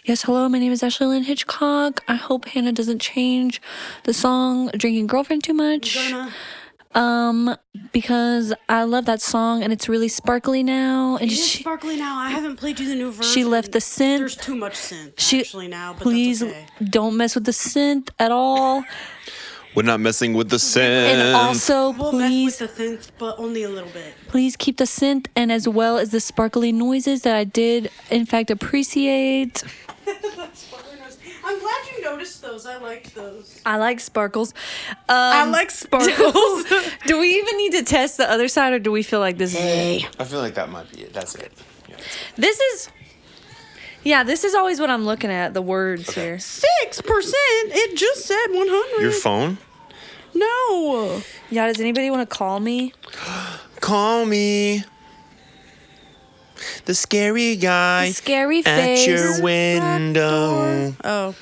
Yes, hello, my name is Ashley Lynn Hitchcock. I hope Hannah doesn't change the song Drinking Girlfriend too much. Because I love that song and it's really sparkly now. And it is sparkly now. I haven't played you the new version. She left the synth. There's too much synth actually now, but please that's okay. Don't mess with the synth at all. We're not messing with the synth. And also, we'll please mess with the synth, but only a little bit. Please keep the synth and as well as the sparkly noises that I did, in fact, appreciate. I'm glad you noticed those. I liked those. I like sparkles. I like sparkles. Do we even need to test the other side, or do we feel like this is it? I feel like that might be it. That's it. Yeah, this is always what I'm looking at, the words here. 6%? It just said 100. Your phone? No. Yeah, does anybody want to call me? Call me. The scary guy. The scary at face. your window. Oh.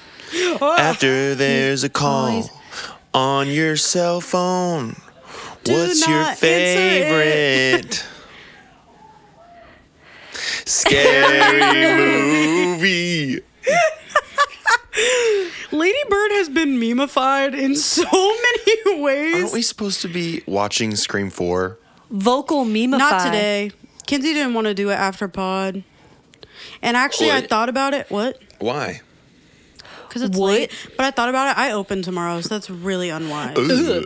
After there's a call on your cell phone. What's your favorite scary movie? Lady Bird has been memeified in so many ways. Aren't we supposed to be watching Scream 4? Vocal memeified. Not today. Kinsey didn't want to do it after pod. And actually, I thought about it. What? Why? Because it's late. But I thought about it. I open tomorrow, so that's really unwise. Ooh.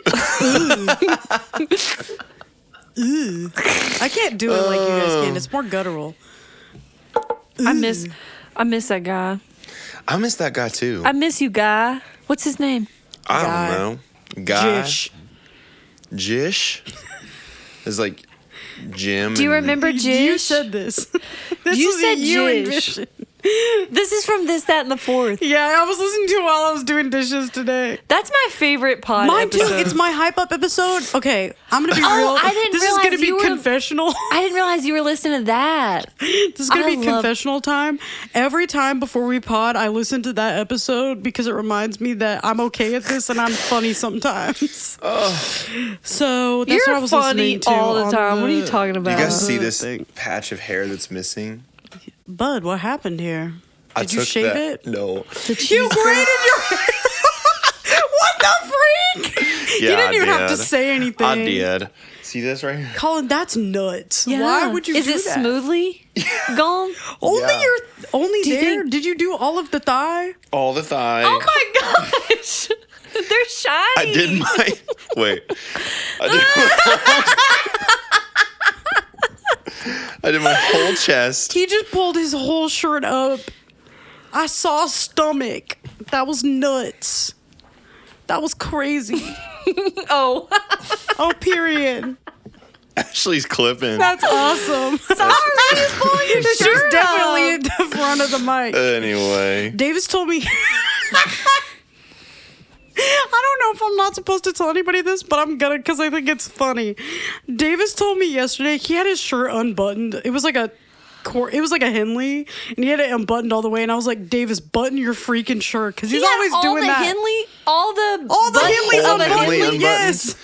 Ooh. I can't do it like you guys can. It's more guttural. I miss that guy. I miss that guy too. I miss you, guy. What's his name? I don't know. Guy. Jish. Jish? It's like Jim. Do you remember Jish? You said this. This You was said you Jish. and Vision. This is from This, That, and the Fourth. Yeah, I was listening to it while I was doing dishes today. That's my favorite pod Mine episode. too. It's my hype up episode. Okay, I'm gonna be real. I didn't this is realize gonna be you were- confessional. I didn't realize you were listening to that. This is gonna I be confessional time. Every time before we pod, I listen to that episode because it reminds me that I'm okay at this and I'm funny sometimes. So that's You're what I was funny listening to all the on time. What are you talking about? You guys see this thing. patch of hair that's missing? Bud, what happened here? I Did you took shave that- it? No. You braided your hair. What the freak? Yeah, You didn't even I have to did. say anything. I did. See this right here? Colin, that's nuts. Yeah. Why would you Is do it that? smoothly gone? Only Yeah. only Do you there? think- Did you do all of the thigh? All the thigh. Oh my gosh. They're shiny. I did my wait. I did my whole chest. He just pulled his whole shirt up. I saw stomach. That was nuts. That was crazy. Oh. Oh, period. Ashley's clipping. That's awesome. Sorry, you're pulling your She's shirt definitely up. at the front of the mic. Anyway. Davis told me. I don't know if I'm not supposed to tell anybody this, but I'm gonna because I think it's funny. Davis told me yesterday he had his shirt unbuttoned. It was like a Henley, and he had it unbuttoned all the way. And I was like, Davis, button your freaking shirt because he's always doing that. All the Henleys Whole Henley unbuttoned. unbuttoned. Yes.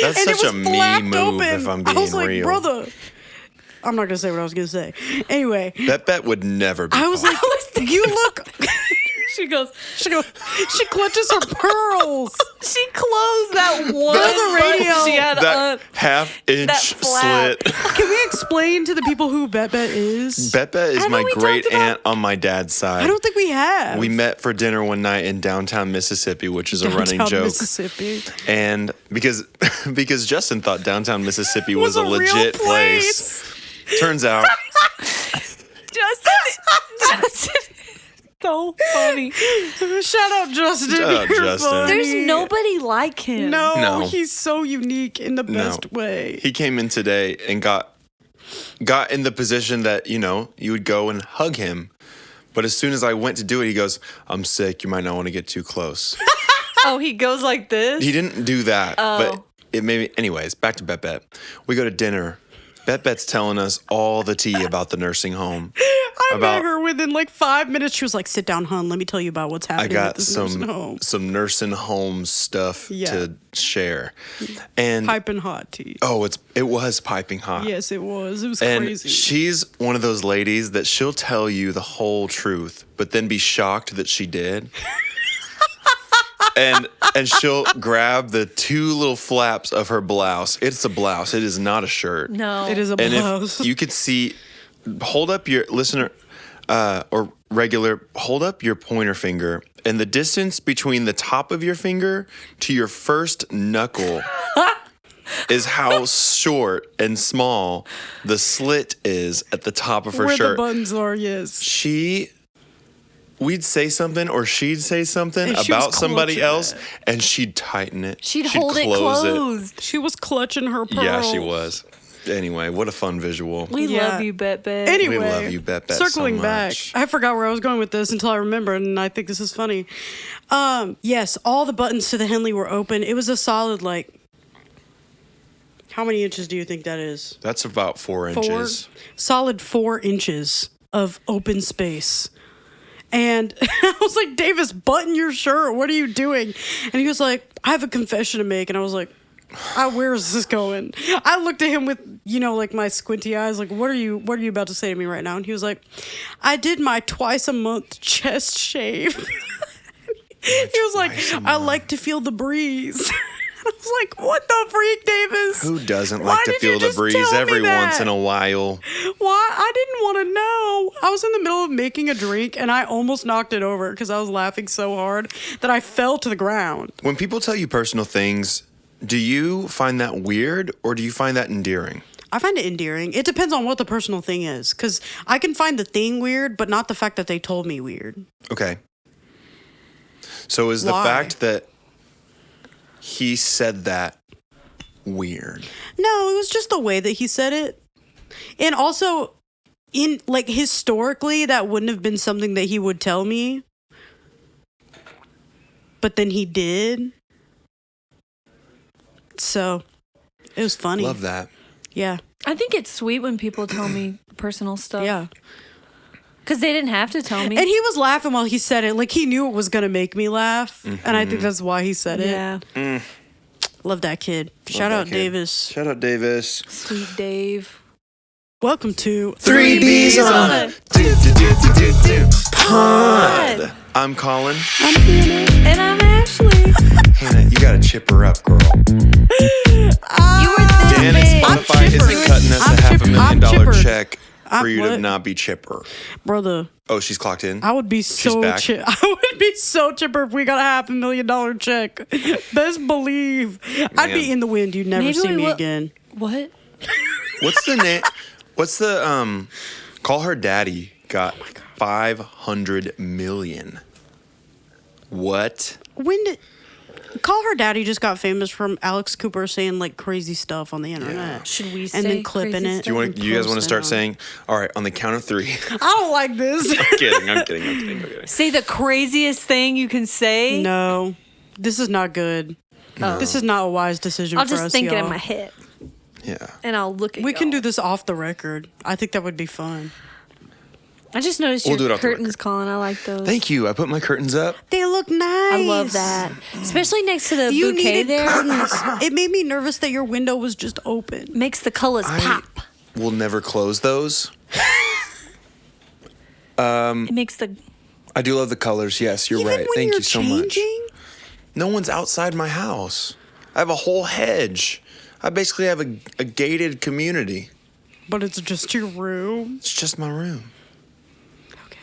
That's And such it a was me flapped move open. if I'm I being was like, real. brother. I'm not gonna say what I was gonna say. Anyway, Bet would never be I was caught. like, you look. She goes. She clutches her pearls. She closed that one. the radio. button She had that half-inch that flap. slit. Can we explain to the people who Bet is? Bet is I know my we great talked about- aunt on my dad's side. I don't think we have. We met for dinner one night in downtown Mississippi, which is a running Downtown joke. Mississippi. And because Justin thought downtown Mississippi was a a real legit place. Turns out Justin. So funny. Shout out Justin. Shout out You're Justin. funny. There's nobody like him. No, No. he's so unique in the best way. he came in today and got in the position that, you would go and hug him. But as soon as I went to do it, he goes, "I'm sick. You might not want to get too close." Oh, he goes like this? He didn't do that, but Oh. it made me. Anyways, back to Bet. We go to dinner. Bet's telling us all the tea about the nursing home. I met her within like 5 minutes. She was like, "Sit down, hon. Let me tell you about what's I happening at got this nursing home." some nursing home stuff to share. And Piping hot tea. oh, it was piping hot. Yes, it was. It was And crazy. she's one of those ladies that she'll tell you the whole truth, but then be shocked that she did. and she'll grab the two little flaps of her blouse. It's a blouse. It is not a shirt. No. It is a And blouse. if you could see, hold up your listener or regular, hold up your pointer finger, and the distance between the top of your finger to your first knuckle is how short and small the slit is at the top of her Where shirt. the buttons are, yes. We'd say something or she'd say something And she was about somebody clutching else, it. and she'd tighten it. She'd hold it close closed. She was clutching her pearls. Yeah, she was. Anyway, what a fun visual. We Yeah. love you, Bet Bet. Anyway, We love you, Bet Bet, circling so back, much. I forgot where I was going with this until I remembered, and I think this is funny. Yes, all the buttons to the Henley were open. It was a solid, like, how many inches do you think that is? That's about 4 inches. Solid 4 inches of open space. And I was like, Davis, button your shirt. What are you doing? And he was like, I have a confession to make. And I was like, where is this going? I looked at him with, like my squinty eyes, like, what are you about to say to me right now? And he was like, I did my twice a month chest shave. He was like, I like to feel the breeze. I was like, what the freak, Davis? Who doesn't Why like to did you feel the just breeze tell me every once that? in a while? Why? I didn't want to know. I was in the middle of making a drink and I almost knocked it over because I was laughing so hard that I fell to the ground. When people tell you personal things, do you find that weird or do you find that endearing? I find it endearing. It depends on what the personal thing is, because I can find the thing weird, but not the fact that they told me weird. Okay. So is the Why? fact that he said that weird? No, it was just the way that he said it. And also, historically, that wouldn't have been something that he would tell me. But then he did. So, it was funny. Love that. Yeah. I think it's sweet when people tell me personal stuff. Yeah. Because they didn't have to tell me. And he was laughing while he said it. Like, he knew it was going to make me laugh. And I think that's why he said it. Yeah. Love that kid. Shout out Davis. Shout out Davis. Sweet Dave. Welcome to 3 B's on a pod. I'm Colin. And I'm Ashley. Hannah, you gotta chip her up, girl. You were this Dan big. and Spotify isn't chippered. cutting us I'm a chippered. I'm $500,000 chippered. check for I'm you to what? not be chipper. Brother. Oh, she's clocked in? I would be so back. I would be so chipper if we got a $500,000 check. Best believe. I'd be Man. in the wind. You'd never Maybe see we me will- again. What? What's the name? What's the call her daddy got 500 million. What? When did Call Her Daddy just got famous from Alex Cooper saying like crazy stuff on the internet. Should we say And then clipping crazy it. Do you want? and You guys want to posting start on- saying? All right, on the count of 3. I don't like this. I'm kidding. Say the craziest thing you can say? No. This is not good. This is not a wise decision I'll for just us, think it y'all. in my head. Yeah. And I'll look at We can y'all. do this off the record. I think that would be fun. I just noticed We'll do it your off the curtains, Colin. I like those. Thank you. I put my curtains up. They look nice. I love that. Especially next to the You bouquet needed there. curtains. It made me nervous that your window was just open. Makes the colors pop. We'll never close those. It makes the... I do love the colors. Yes, you're Even right. when Thank you're you so much. changing? No one's outside my house. I have a whole hedge. I basically have a gated community. But it's just your room. It's just my room. Okay.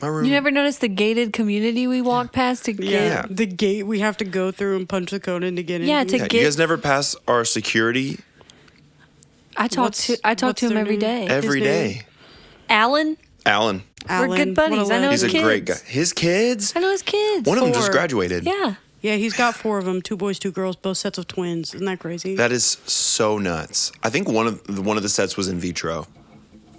My room. You never noticed the gated community we walk past to get... Yeah. The gate we have to go through and punch the code in to get in. Yeah, here. to Yeah, get... you guys never pass our security What's- I talk what's to him their every name? day. every name? day. Alan? Alan. Alan, We're good what buddies. I know He's his a great guy. kids. His kids? I know his kids. One of them just 4. graduated. Yeah. Yeah, he's got 4 of them. 2 boys, 2 girls, both sets of twins. Isn't that crazy? That is so nuts. I think one of the sets was in vitro.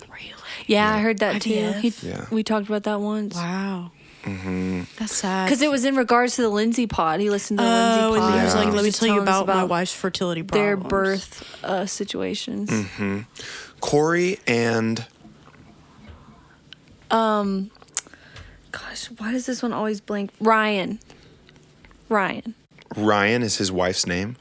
Really? Yeah, I heard that too. IVF? Yeah. We talked about that once. Wow. Mm-hmm. That's sad. Because it was in regards to the Lindsay pod. He listened to the Lindsay Oh, pod. and he was Yeah. like, let me Just tell you telling us about my wife's fertility their problems. birth situations. Corey and Gosh, why does this one always blank? Ryan. Ryan is his wife's name.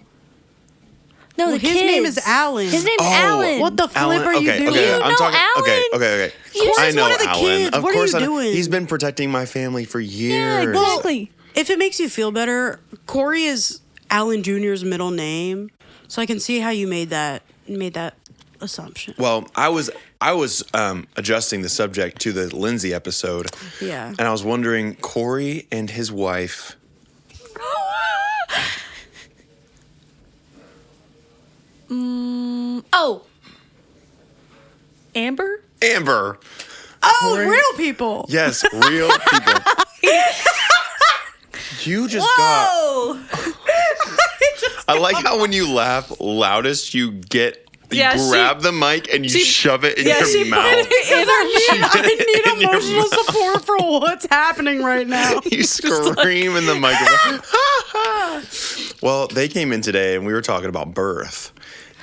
No, Well, the his name kids. is Alan. His name's Alan. What the flip Alan, are you okay, doing? okay, You I'm know talking. Okay, Alan. okay. Corey's I know one of the Alan. kids. Of What are course, you I know. doing? He's been protecting my family for years. Yeah, exactly. If it makes you feel better, Corey is Alan Jr.'s middle name, so I can see how you made that assumption. Well, I was adjusting the subject to the Lindsay episode. Yeah. And I was wondering, Corey and his wife. Amber? Amber. Oh, Corey- real people. Yes, real people. You just got. Oh! I like how when you laugh loudest, you Yeah, grab the mic and you shove it in your she mouth. put it in her She I did it in need your emotional mouth. support for what's happening right now. You scream in the microphone. Well, they came in today and we were talking about birth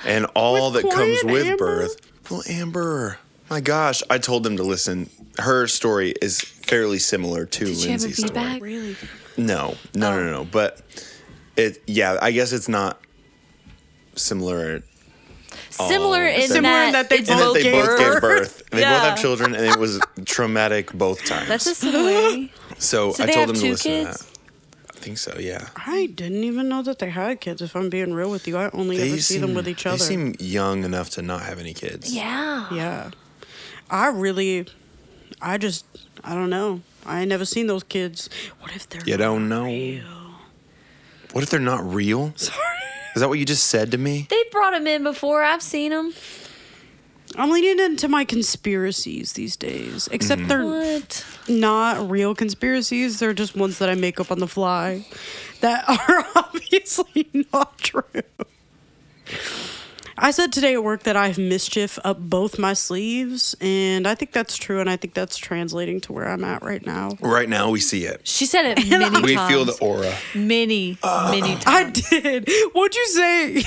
and all With that Corey comes and with Amber? birth. Well, Amber, my gosh, I told them to listen. Her story is fairly similar to Did you have a Lindsay's story. feedback? Really? No. But I guess it's not similar. Similar in Similar in that they it's And that both they gave both gave birth. birth. They both Yeah. have children, and it was traumatic both times. That's a similarity. So So I they told have them to two listen kids? to that. I think so, yeah. I didn't even know that they had kids. If I'm being real with you, I only ever see them with each other. They seem young enough to not have any kids. Yeah. Yeah. I don't know. I ain't never seen those kids. What if they're You don't know. real? What if they're not real? Sorry. Is that what you just said to me? They brought him in before. I've seen him. I'm leaning into my conspiracies these days. Except they're What? not real conspiracies. They're just ones that I make up on the fly that are obviously not true. I said today at work that I have mischief up both my sleeves, and I think that's true, and I think that's translating to where I'm at right now. Right now, we see it. She said it many We times. feel the aura. many times. I did. What'd you say?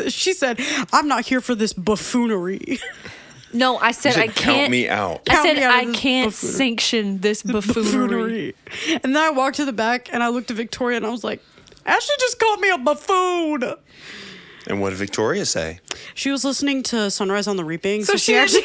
She said, I'm not here for this buffoonery. No, I said You I said, can't. count me out. I Count said me out of I this can't buffoonery. sanction this buffoonery. And then I walked to the back, and I looked at Victoria, and I was like, Ashley just called me a buffoon. And what did Victoria say? She was listening to Sunrise on the Reaping, so So she she actually...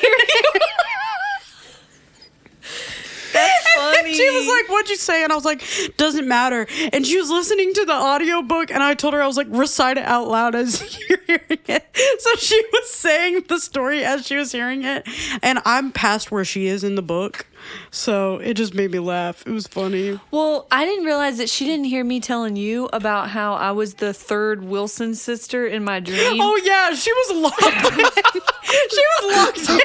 That's funny. She was like, what'd you say? And I was like, doesn't matter. And she was listening to the audiobook, and I told her, I was like, recite it out loud as you're hearing it. So she was saying the story as she was hearing it. And I'm past where she is in the book. So it just made me laugh. It was funny. Well, I didn't realize that she didn't hear me telling you about how I was the third Wilson sister in my dream. Oh, yeah. She was locked in. She was locked in.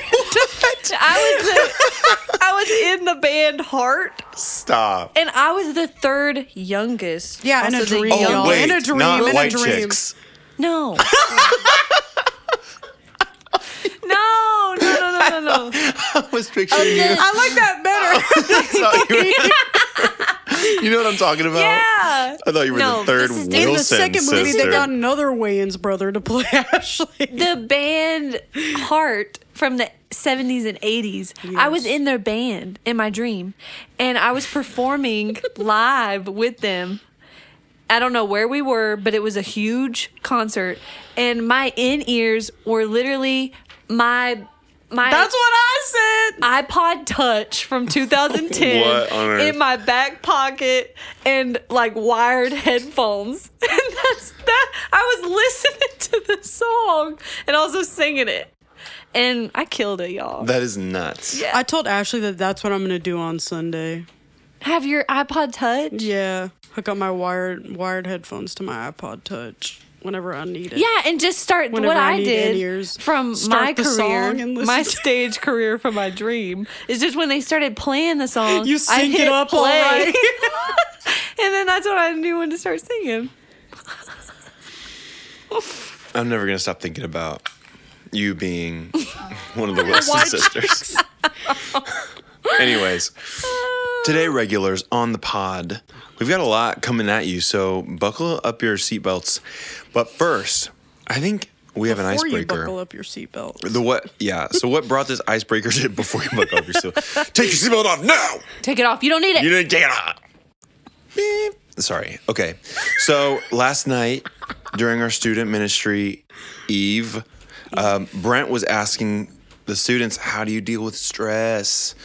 I was in the band Heart, Stop. and I was the third youngest. Yeah, in a Also the dream, Oh, y'all. wait. In a dream, not in a white dream. chicks. No. No. I was picturing you. then- I like that better. You know what I'm talking about? Yeah. I thought you were No, the third this is Wilson In the second movie, sister. they got another Wayans brother to play Ashley. The band Heart from the 70s and 80s. I was in their band in my dream, and I was performing live with them. I don't know where we were, but it was a huge concert, and my in-ears were literally my That's what I said. iPod Touch from 2010 What on earth? in my back pocket and like wired headphones. And I was listening to the song and also singing it. And I killed it, y'all. That is nuts. Yeah. I told Ashley that that's what I'm gonna do on Sunday. Have your iPod Touch? Yeah, hook up my wired headphones to my iPod Touch whenever I need it. Yeah, and just start Whenever what I I need did in-ears, from start my the career, song and listen my to- stage career from my dream. Is just when they started playing the song, You I sync it hit up all play. right. And then that's when I knew when to start singing. I'm never going to stop thinking about you being one of the Wilson sisters. Anyways, today, regulars on the pod, we've got a lot coming at you, so buckle up your seatbelts. But first, I think we have an Before you icebreaker. buckle up your seatbelt. The what? Yeah. So what brought this icebreaker to before you buckle up your seatbelt? Take your seatbelt off now. Take it off. You don't need it. You didn't take it off. Beep. Sorry. Okay. So last night during our student ministry eve, Brent was asking the students, "How do you deal with stress?"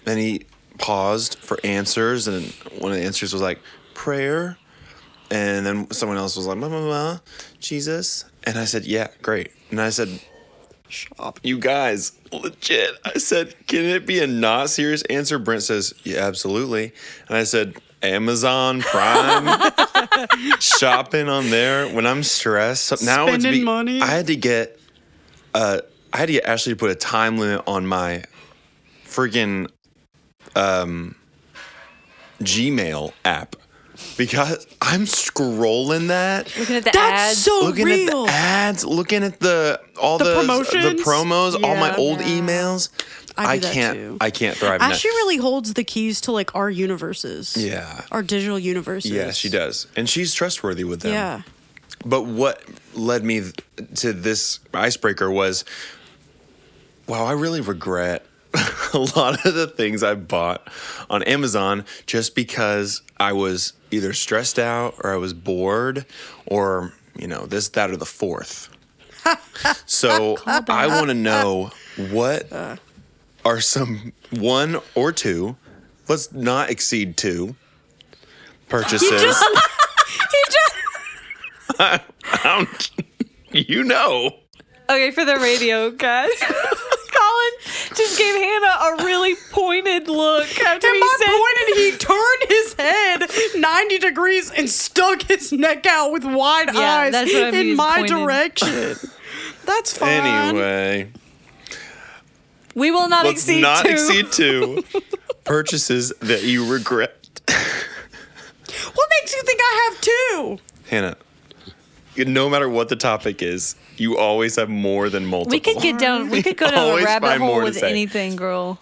And he paused for answers, and one of the answers was like prayer, and then someone else was like, Jesus, and I said, "Yeah, great." And I said, Shop. "You guys, legit." I said, "Can it be a not serious answer?" Brent says, "Yeah, absolutely." And I said, "Amazon Prime, shopping on there when I'm stressed." So now Spending money. I had to get Ashley to put a time limit on my freaking Gmail app because I'm scrolling that. Looking at the That's ads. so Looking real. at the ads, looking at all The the promotions? promos, all my Yeah. old emails. I do that can't. too. I can't thrive in that. Ashley really holds the keys to like our universes. Yeah. Our digital universes. Yeah, she does, and she's trustworthy with them. Yeah. But what led me to this icebreaker was, wow, I really regret a lot of the things I bought on Amazon just because I was either stressed out or I was bored or, this, that, or the fourth. So I want to know what are some one or two, let's not exceed two, purchases. I don't, Okay, for the radio, guys. Colin just gave Hannah a really pointed look after And he by said, pointed, he turned his head 90 degrees and stuck his neck out with wide Yeah, eyes that's what I mean in is my pointed. direction. That's fine. Anyway, "We will not let's exceed not two." exceed two purchases that you regret. What makes you think I have two? Hannah, no matter what the topic is, you always have more than multiple. We could get down. We could go down a Always rabbit find hole more to with say. anything, girl.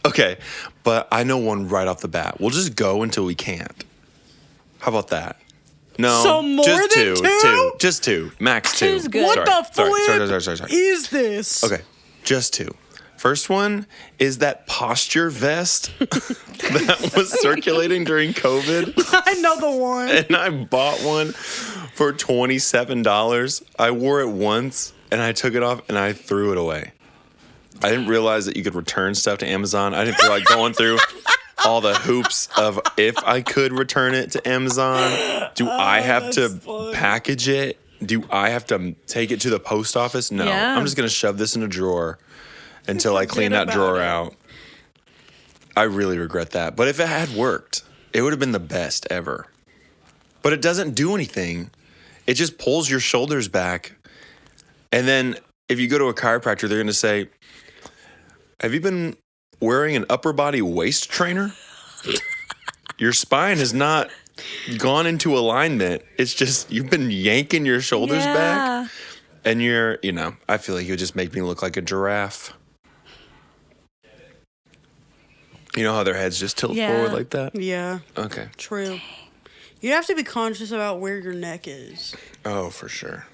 Okay, but I know one right off the bat. We'll just go until we can't. How about that? No, So more just than two? two, just two, max two. Two's good. What Sorry, the flip sorry. is this? Okay, just two. First one is that posture vest that was circulating during COVID. I know the one. And I bought one for $27. I wore it once and I took it off and I threw it away. I didn't realize that you could return stuff to Amazon. I didn't feel like going through all the hoops of if I could return it to Amazon. Do I have to package it? Do I have to take it to the post office? No. Yeah. I'm just going to shove this in a drawer until I clean that about drawer it. out. I really regret that. But if it had worked, it would have been the best ever. But it doesn't do anything. It just pulls your shoulders back. And then if you go to a chiropractor, they're going to say, "Have you been wearing an upper body waist trainer? Your spine has not gone into alignment. It's just you've been yanking your shoulders back. And I feel like you would just make me look like a giraffe. You know how their heads just tilt Yeah. forward like that? Yeah, Okay. true. You have to be conscious about where your neck is. Oh, for sure.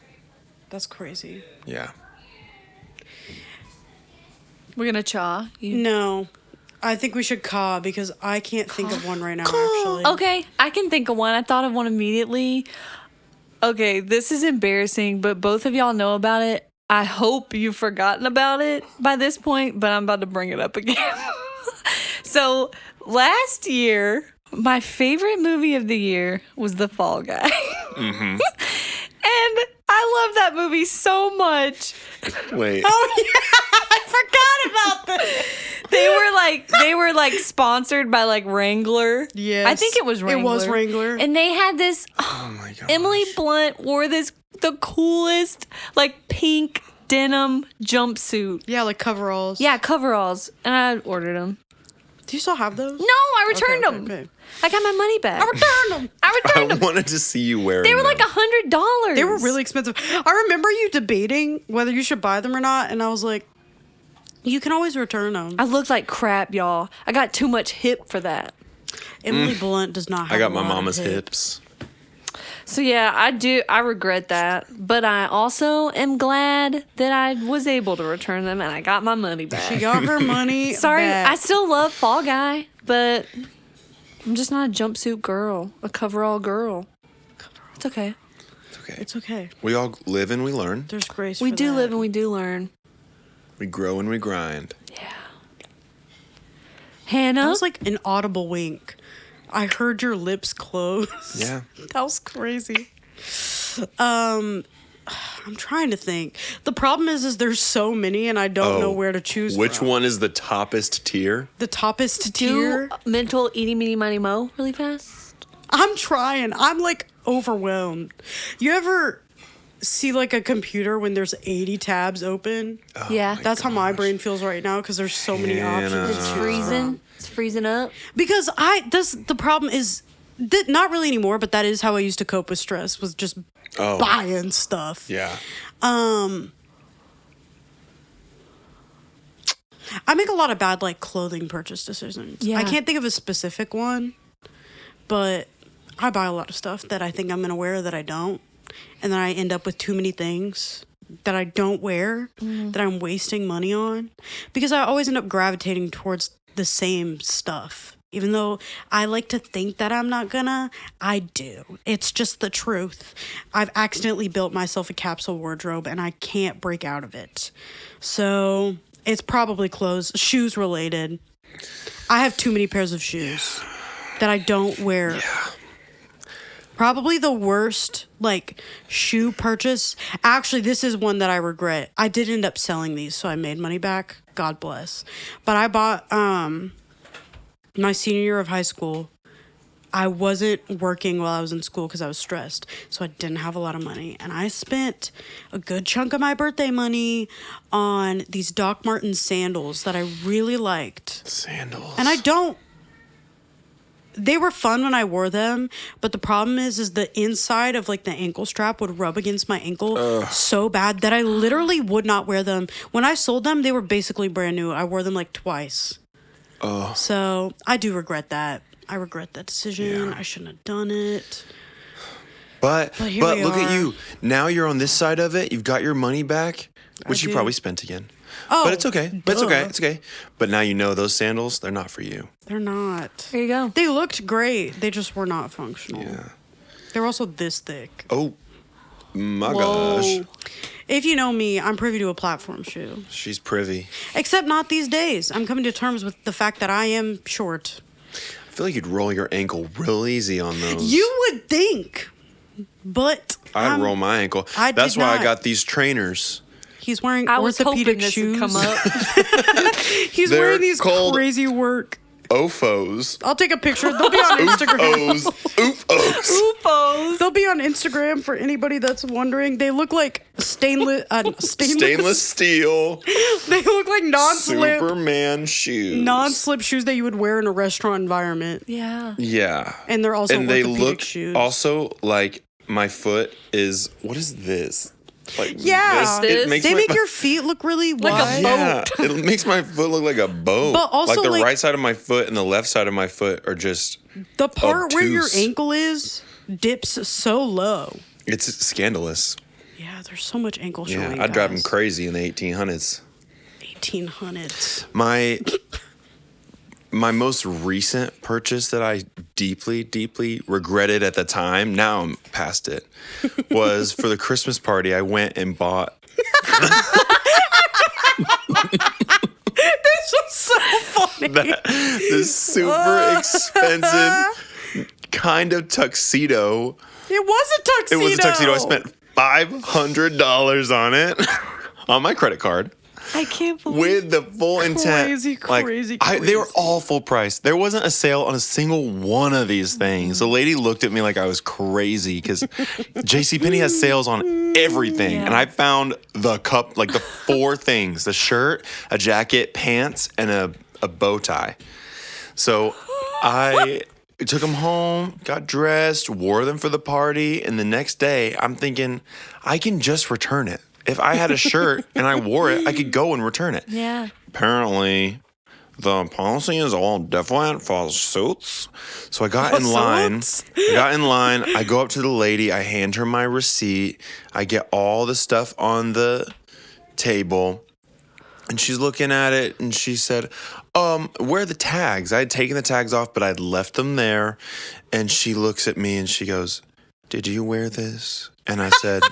That's crazy. Yeah. We're gonna chaw. No, I think we should caw because I can't think of one right now, actually. Okay, I can think of one. I thought of one immediately. Okay, this is embarrassing, but both of y'all know about it. I hope you've forgotten about it by this point, but I'm about to bring it up again. So last year, my favorite movie of the year was The Fall Guy. Mm-hmm. And I love that movie so much. Wait. Oh, yeah, I forgot about this. They were like sponsored by like Wrangler. Yes. I think it was Wrangler. It was Wrangler. And they had this Oh my god. Emily Blunt wore the coolest like pink denim jumpsuit. Yeah, like coveralls. Yeah, coveralls. And I ordered them. Do you still have those? No, I returned Okay, them. okay. I got my money back. I returned them. I returned I them. wanted to see you wearing They were like them. $100. They were really expensive. I remember you debating whether you should buy them or not, and I was like, you can always return them. I looked like crap, y'all. I got too much hip for that. Emily Blunt does not have I got a my lot of mama's hip. hips. So yeah, I regret that, but I also am glad that I was able to return them and I got my money back. She got her money. Sorry, back. I still love Fall Guy, but I'm just not a jumpsuit girl, a coverall girl. It's okay. It's okay. It's okay. We all live and we learn. There's grace. We for do that. live and we do learn. We grow and we grind. Yeah. That Hannah? was like an audible wink. I heard your lips close. Yeah. That was crazy. I'm trying to think. The problem is there's so many and I don't know where to choose Which from. one is the toppest tier? The toppest do tier? mental eaty meeny miny mo really fast. I'm trying. I'm like overwhelmed. You ever see like a computer when there's 80 tabs open? Yeah. That's how my brain feels right now because there's so many options. It's freezing. It's freezing up. Because the problem is not really anymore, but that is how I used to cope with stress, was just buying stuff. Yeah. I make a lot of bad like clothing purchase decisions. Yeah. I can't think of a specific one, but I buy a lot of stuff that I think I'm gonna wear that I don't, and then I end up with too many things that I don't wear that I'm wasting money on, because I always end up gravitating towards the same stuff. Even though I like to think that I'm not gonna, I do. It's just the truth. I've accidentally built myself a capsule wardrobe and I can't break out of it. So it's probably clothes, shoes related. I have too many pairs of shoes that I don't wear. Yeah. Probably the worst, like, shoe purchase. Actually, this is one that I regret. I did end up selling these, so I made money back. God bless. But I bought, my senior year of high school. I wasn't working while I was in school because I was stressed, so I didn't have a lot of money. And I spent a good chunk of my birthday money on these Doc Martens sandals that I really liked. Sandals. And they were fun when I wore them, but the problem is the inside of like the ankle strap would rub against my ankle so bad that I literally would not wear them. When I sold them, they were basically brand new. I wore them like twice. So I do regret that. I regret that decision. Yeah. I shouldn't have done it. But here we look at are. you. Now you're on this side of it. You've got your money back, which you do. probably spent again. Oh, But it's okay. But it's okay. duh. It's okay. But now you know those sandals, they're not for you. They're not. There you go. They looked great. They just were not functional. Yeah. They're also this thick. Oh, my gosh. If you know me, I'm privy to a platform shoe. She's privy. Except not these days. I'm coming to terms with the fact that I am short. I feel like you'd roll your ankle real easy on those. You would think, but I'd roll my ankle. I did That's why I not. got these trainers. He's wearing I was hoping orthopedic this shoes. would come up. He's They're wearing these called- crazy work. Ofos. I'll take a picture. They'll be on Instagram. O's. Oofos. Oofos. They'll be on Instagram for anybody that's wondering. They look like stainless. Stainless steel. They look like non-slip Superman shoes. shoes that you would wear in a restaurant environment. Yeah. Yeah. And they're also and they orthopedic look shoes. also like my foot is. What is this? Like Yeah, This? It makes they my, make your feet look really Like a wide. boat. Yeah, it makes my foot look like a boat. But also, like the like- right side of my foot and the left side of my foot are just. The part where your obtuse. ankle is dips so low. It's scandalous. Yeah, there's so much ankle Yeah, showing. I'd drive them guys. crazy in the 1800s. 1800s. My most recent purchase that I deeply, deeply regretted at the time, now I'm past it, was for the Christmas party. I went and bought This was so funny. this super expensive kind of tuxedo. It was a tuxedo. It was a tuxedo. I spent $500 on it on my credit card. I can't believe With the full intent, Crazy. they were all full price. There wasn't a sale on a single one of these things. The lady looked at me like I was crazy because JCPenney has sales on everything, and I found the cup, like the four things: the shirt, a jacket, pants, and a bow tie. So I took them home, got dressed, wore them for the party, and the next day I'm thinking I can just return it. If I had a shirt and I wore it, I could go and return it. Yeah. Apparently, the policy is all different for suits. So I got For in line. suits? I go up to the lady. I hand her my receipt. I get all the stuff on the table. And she's looking at it, and she said, where are the tags? I had taken the tags off, but I'd left them there. And she looks at me, and she goes, did you wear this? And I said,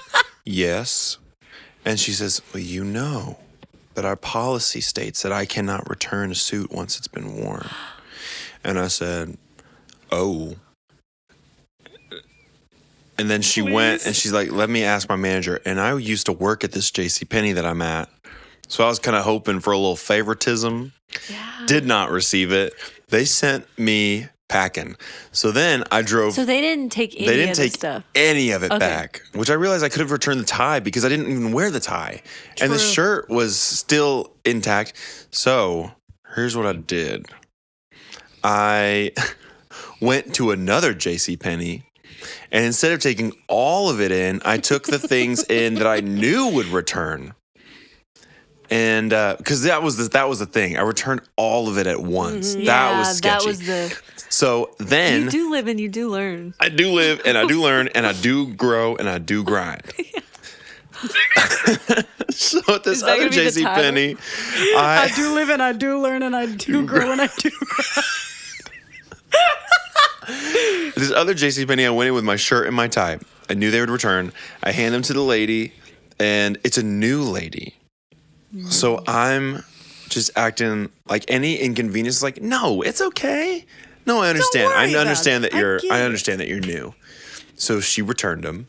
yes. And she says, well, you know that our policy states that I cannot return a suit once it's been worn. And I said, oh. And then she went, and she's like, let me ask my manager. And I used to work at this JCPenney that I'm at. So I was kind of hoping for a little favoritism. Yeah. Did not receive it. They sent me packing. So then I drove. So they didn't take any of the stuff. Any of it back, which I realized I could have returned the tie because I didn't even wear the tie. True. And the shirt was still intact. So here's what I did. I went to another JCPenney, and instead of taking all of it in, I took the things in that I knew would return. And because that was the thing, I returned all of it at once. Mm-hmm. That was sketchy. That was the. So then You do live and you do learn. I do live and I do learn and I do grow and I do grind. So at this other JCPenney, I do live and I do learn and I do grow and I do grow. This other JCPenney, I went in with my shirt and my tie. I knew they would return. I hand them to the lady, and it's a new lady. So I'm just acting like any inconvenience. Like, no, it's okay. No, I understand. worry I about understand it. that you're. I get I it. understand that you're new. So she returned them.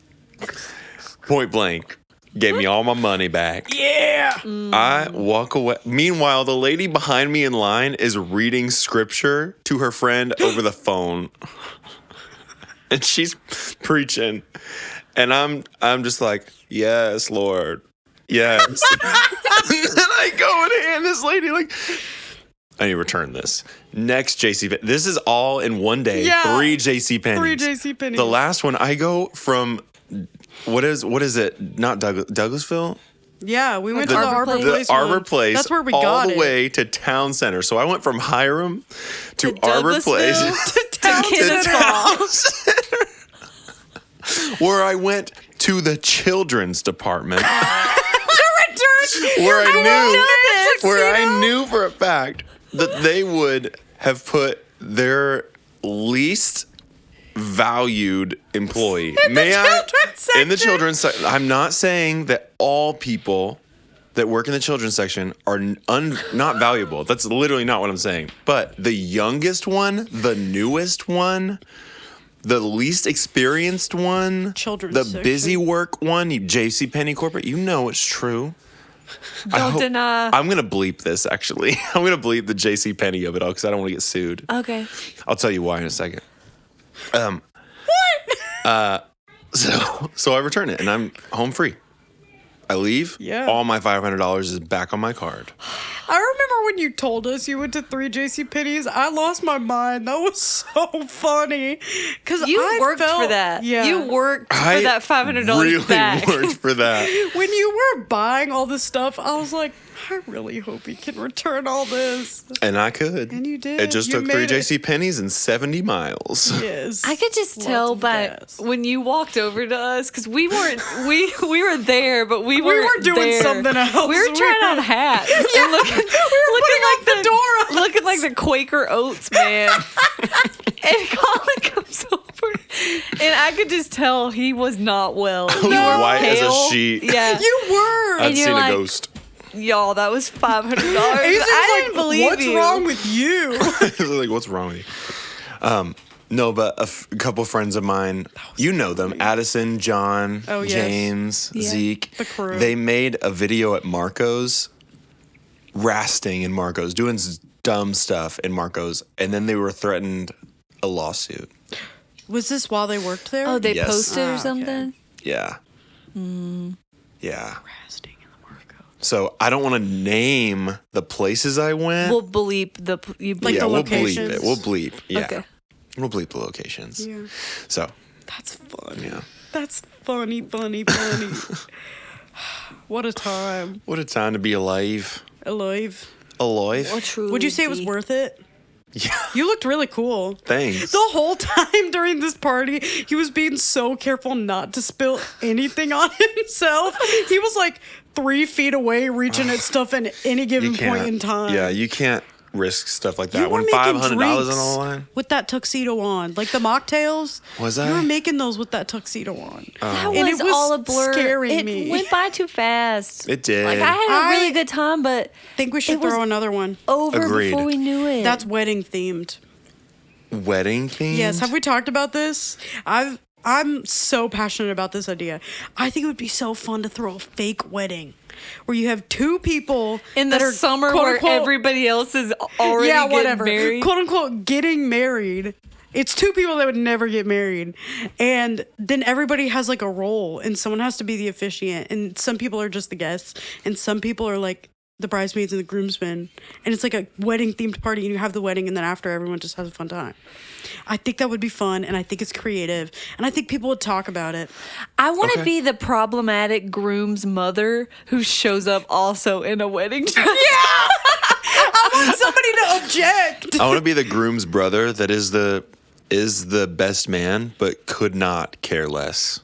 Point blank, gave me all my money back. Yeah. I walk away. Meanwhile, the lady behind me in line is reading scripture to her friend over the phone. And she's preaching. And I'm just like, yes, Lord. Yes. And then I go and hand this lady like, I need to return this. Next JCPenney. This is all in one day. Yeah. 3 JCPenney's. 3 JCPenney's. The last one, I go from, what is it? Not Douglasville? Yeah, we went to The the Arbor Arbor Place. Place. The Arbor one. Place. That's where we all got the it. way to Town Center. So I went from Hiram to To Arbor Place Douglasville To Town to Kennesaw. Center. where I went to the children's department Return. where I I knew for a fact that they would have put their least valued employee. In the children's section. I'm not saying that all people that work in the children's section are not valuable. That's literally not what I'm saying. But the youngest one, the newest one, the least experienced one, Children's the section. busy work one, JCPenney corporate, you know it's true. Don't deny. I'm going to bleep this, actually. I'm going to bleep the JCPenney of it all because I don't want to get sued. Okay. I'll tell you why in a second. So I return it, and I'm home free. I leave. Yeah. All my $500 is back on my card. I remember when you told us you went to 3 JCPenney's. I lost my mind. That was so funny. Because You worked for that. Yeah. You worked for that $500 really back. worked for that. When you were buying all this stuff, I was like, I really hope he can return all this. And I could. And you did. It just You took 3 made it. JCPenney's and 70 miles. Yes. I could just Lots tell of by gas. when you walked over to us because we weren't we were there, but we were weren't doing there. something else. We were trying on hats and looking like the door on. looking like the Quaker Oats man. And Colin comes over, and I could just tell he was not well. was white as a pale. sheet. Yeah, You were. I'd you're seen like, a ghost. y'all, that was $500. Ethan was I didn't like, believe what's you. wrong with you? Like, what's wrong with you? No, but a couple friends of mine, you know them, Addison, John, Oh, yes. James, Yeah. Zeke. The crew. They made a video at Marco's, rasting in Marco's, doing dumb stuff in Marco's, and then they were threatened a lawsuit. Was this while they worked there? Oh, they Yes. posted Ah, or okay. something. Yeah. Yeah. Resting in the Marco. So I don't want to name the places I went. We'll bleep the you Like yeah, the we'll bleep locations? it. We'll bleep. Yeah. Okay. We'll bleep the locations. Yeah. So, That's fun. yeah. That's funny. What a time. What a time to be alive. Alive. alive. Would you say it was worth it? Yeah. You looked really cool. Thanks. The whole time during this party, he was being so careful not to spill anything on himself. He was like 3 feet away, reaching at stuff at any given point in time. Yeah, you can't risk stuff like that. You were When making $500 on drinks the line. with that tuxedo on, like the mocktails. Was I? You were making those with that tuxedo on. That And was, it was all a blur. scaring it me. went by too fast. It did. Like I had a really good time, but Think we should it was throw another one. over Agreed. before we knew it. That's wedding themed. Wedding theme? Yes, have we talked about this? I'm so passionate about this idea. I think it would be so fun to throw a fake wedding where you have 2 people in the that are, summer quote, where unquote, everybody else is already getting married. quote unquote getting married. It's 2 people that would never get married, and then everybody has like a role, and someone has to be the officiant, and some people are just the guests, and some people are like the bridesmaids and the groomsmen, and it's like a wedding themed party, and you have the wedding, and then after everyone just has a fun time. I think that would be fun, and I think it's creative, and I think people would talk about it. I want to be the problematic groom's mother who shows up also in a wedding dress. I want somebody to object. I want to be the groom's brother that is the best man, but could not care less.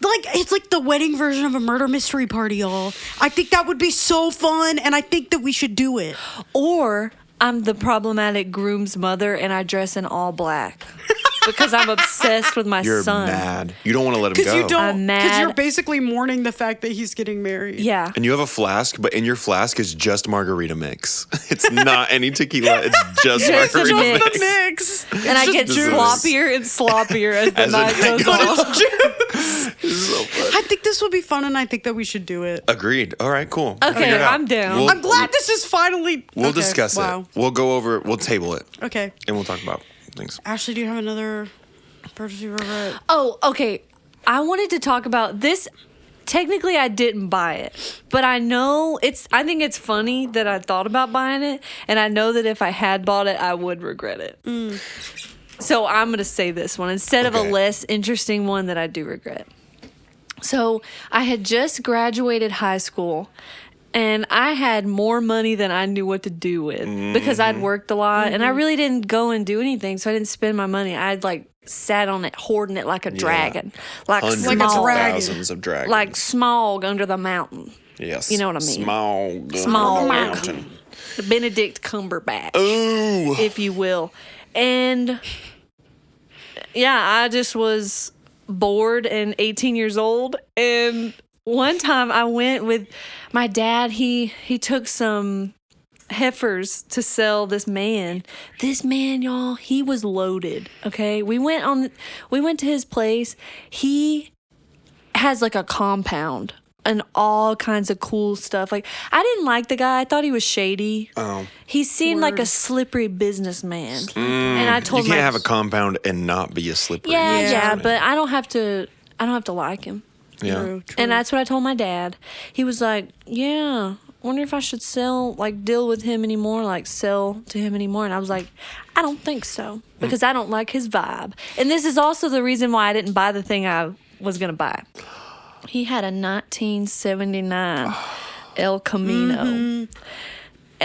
Like, it's like the wedding version of a murder mystery party, y'all. I think that would be so fun, and I think that we should do it. Or I'm the problematic groom's mother and I dress in all black because I'm obsessed with my You're son. mad. You don't want to let him Because go. you don't. I'm Because mad. you're basically mourning the fact that he's getting married. Yeah. And you have a flask, but in your flask is just margarita mix. It's not any tequila. It's just Just margarita the mix. The mix. And I just get juice. sloppier and sloppier as the As the night night goes goes on. on. Juice. This is so fun. I think this would be fun, and I think that we should do it. Agreed. All right, cool. Okay, Figure it out. I'm down. We'll, I'm glad this is finally. We'll Okay, discuss wow. it. We'll go over. We'll table it, Okay. and we'll talk about things. Ashley, do you have another purchase you regret? Oh, okay. I wanted to talk about this. Technically, I didn't buy it, but I know I think it's funny that I thought about buying it, and I know that if I had bought it, I would regret it. So I'm going to say this one instead of a Okay. less interesting one that I do regret. So I had just graduated high school, and I had more money than I knew what to do with because I'd worked a lot, and I really didn't go and do anything, so I didn't spend my money. I'd like sat on it, hoarding it like a dragon, like Hundreds Like a of smog, dragon. thousands of dragons. like smog under the mountain. yes, you know what I mean. Smog. Smog. Mountain. The Benedict Cumberbatch, Ooh. if you will. And yeah, I just was bored and 18 years old. And one time I went with my dad. He took some heifers to sell this man. This man, y'all, he was loaded. Okay, we went to his place. He has like a compound and all kinds of cool stuff. Like, I didn't like the guy. I thought he was shady. Oh. He seemed like a Word. slippery businessman. And I You told can't my have a compound and not be a slippery. yeah, Yeah. but I don't have to like him. Yeah. True. And that's what I told my dad. He was like, "Yeah, wonder if I should deal with him anymore, like sell to him anymore." And I was like, "I don't think so because I don't like his vibe." And this is also the reason why I didn't buy the thing I was going to buy. He had a 1979 El Camino. And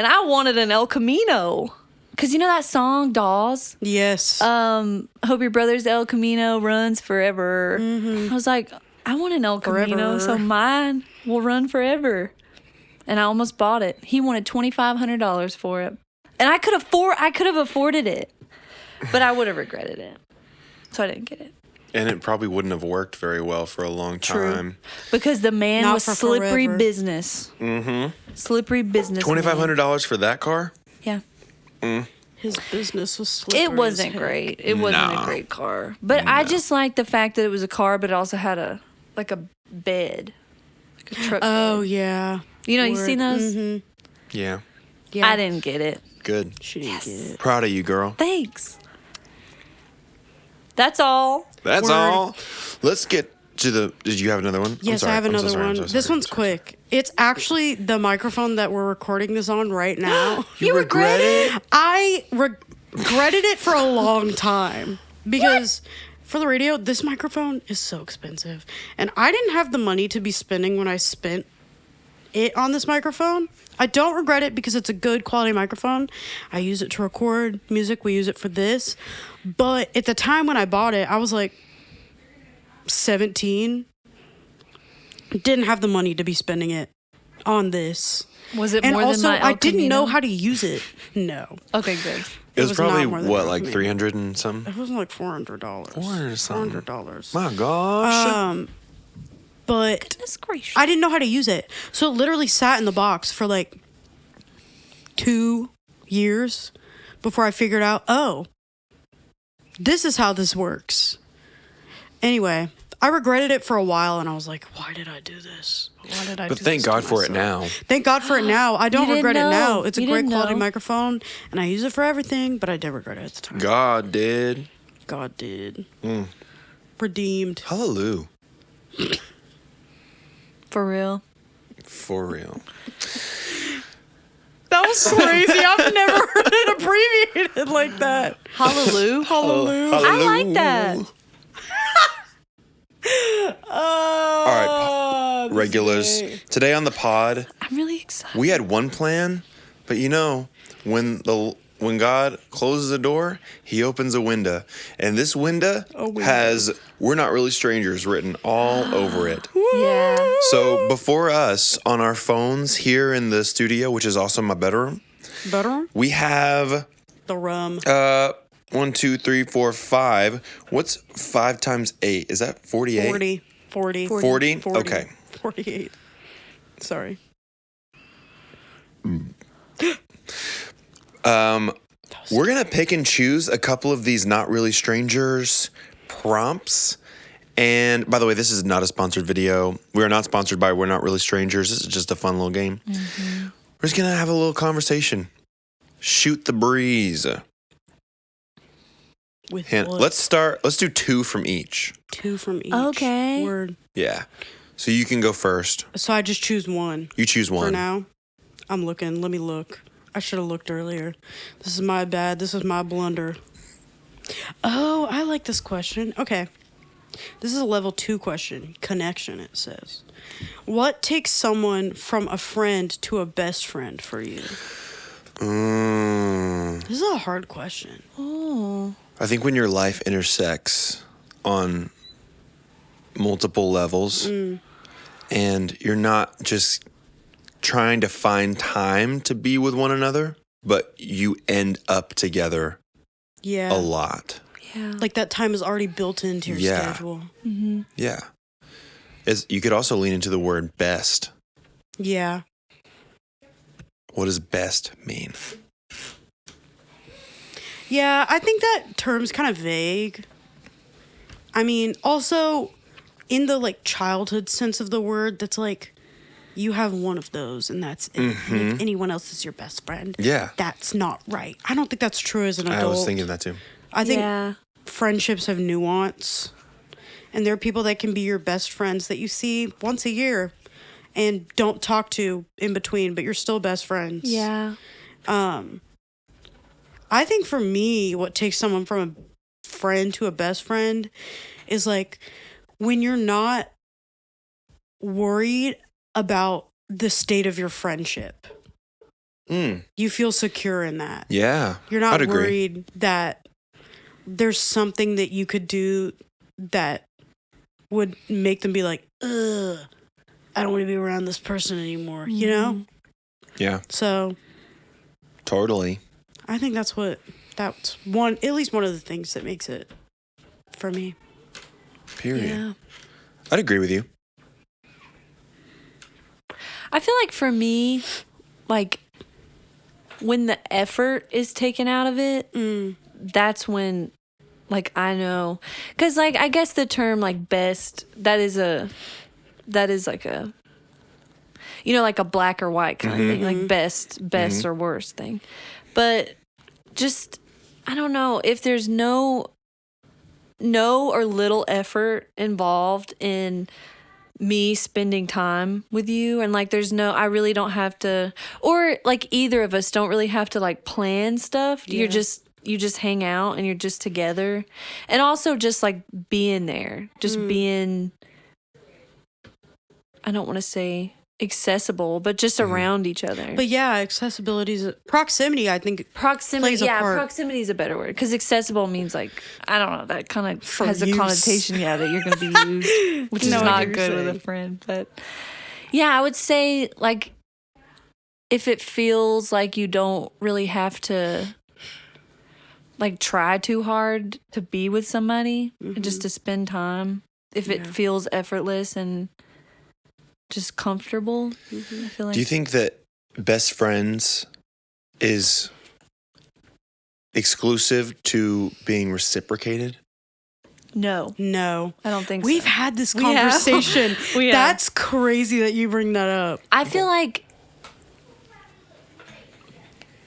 I wanted an El Camino. Because you know that song, Dawes? Yes. Hope your brother's El Camino runs forever. I was like, I want an El Camino, Forever. so mine will run forever. And I almost bought it. He wanted $2,500 for it. And I could have afforded it. But I would have regretted it. So I didn't get it. And it probably wouldn't have worked very well for a long True. time. Because the man Not was for slippery forever. business. Slippery business. $2,500 for that car? Yeah. His business was slippery. It wasn't as heck. great. It wasn't a Nah. great car. But I just liked the fact that it was a car, but it also had a bed. Like a truck Oh, bed. yeah. You know, you Word. seen those? Mhm. Yeah. Yeah. I didn't get it. Good. She didn't get it. Proud of you, girl. Thanks. That's all. That's Word. all. Let's get to the. Did you have another one? I'm Yes, sorry. I have I'm so another sorry. I'm one. so This sorry. one's quick. It's actually the microphone that we're recording this on right now. You regret it? I regretted it for a long time because for the radio, this microphone is so expensive. And I didn't have the money to be spending when I spent it on this microphone. I don't regret it because it's a good quality microphone. I use it to record music. We use it for this. But at the time when I bought it, I was like 17. Didn't have the money to be spending it on this. Was it And more also, than my El I didn't know Camino? how to use it. No. Okay, good. It was was probably not more than what, that like for me. 300 and something. It wasn't like $400. $400 something. $400. My gosh. But Goodness gracious. I didn't know how to use it. So it literally sat in the box for like 2 years before I figured out, oh, this is how this works. Anyway, I regretted it for a while and I was like, why did I do this? Why did I But do thank this to God for it myself? now. Thank God for it now. I don't You didn't regret it now. know. It's a You great didn't quality know. microphone and I use it for everything, but I did regret it at the time. God did. God did. Redeemed. Hallelujah. For real. For real. That was crazy. I've never heard it abbreviated like that. Hallelujah. Hallelujah. I like that. All right, regulars. Today on the pod, I'm really excited. we had one plan, but you know, when God closes a door, he opens a window. And this window has "We're Not Really Strangers" written all over it. Yeah. So before us on our phones here in the studio, which is also my bedroom, Better? we have The rum. 1, 2, 3, 4, 5. What's 5 times 8? Is that 48? 40. 40? Okay. 48. Sorry. We're going to pick and choose a couple of these Not Really Strangers prompts. And by the way, this is not a sponsored video. We are not sponsored by We're Not Really Strangers. This is just a fun little game. We're just going to have a little conversation. Shoot the breeze. With And what? let's do 2 from each. 2 from each. Okay. Word. Yeah. So you can go first. So I just choose one You choose one. for now. I'm looking. Let me look. I should have looked earlier. This is my bad. This is my blunder. Oh, I like this question. Okay. This is a level 2 question. Connection, it says. What takes someone from a friend to a best friend for you? This is a hard question. Oh. I think when your life intersects on multiple levels and you're not just trying to find time to be with one another, but you end up together Yeah. a lot. Yeah. Like that time is already built into your Yeah. schedule. Yeah. You could also lean into the word best. Yeah. What does best mean? Yeah, I think that term's kind of vague. I mean, also in the like childhood sense of the word, that's like you have one of those and that's it. And if anyone else is your best friend, Yeah. that's not right. I don't think that's true as an adult. I was thinking that too. I think Yeah. friendships have nuance. And there are people that can be your best friends that you see once a year and don't talk to in between, but you're still best friends. Yeah. I think for me, what takes someone from a friend to a best friend is like when you're not worried about the state of your friendship. You feel secure in that. Yeah. You're not I'd agree. worried that there's something that you could do that would make them be like, ugh, I don't want to be around this person anymore, you know? Yeah. So Totally. I think that's one, at least one of the things that makes it for me. Period. Yeah. I'd agree with you. I feel like for me, like when the effort is taken out of it, that's when like I know, because like I guess the term like best, that is like a, you know, like a black or white kind of thing, like best or worst thing. But just, I don't know, if there's no or little effort involved in me spending time with you, and like there's no, I really don't have to, or like either of us don't really have to like plan stuff. You just hang out and you're just together. And also just like being there, just being, I don't want to say accessible, but just around each other. But yeah, accessibility is proximity. I think Proximity, plays a part. proximity is a better word because accessible means like I don't know, that kind of has a use. connotation, that you're going to be used, which is No, I not get what good you're with a saying. friend. But yeah, I would say like if it feels like you don't really have to like try too hard to be with somebody and just to spend time, if it feels effortless and just comfortable, I feel like. Do you think that best friends is exclusive to being reciprocated? No, no. I don't think We've so. had this We have. conversation. We have. That's crazy that you bring that up. I feel like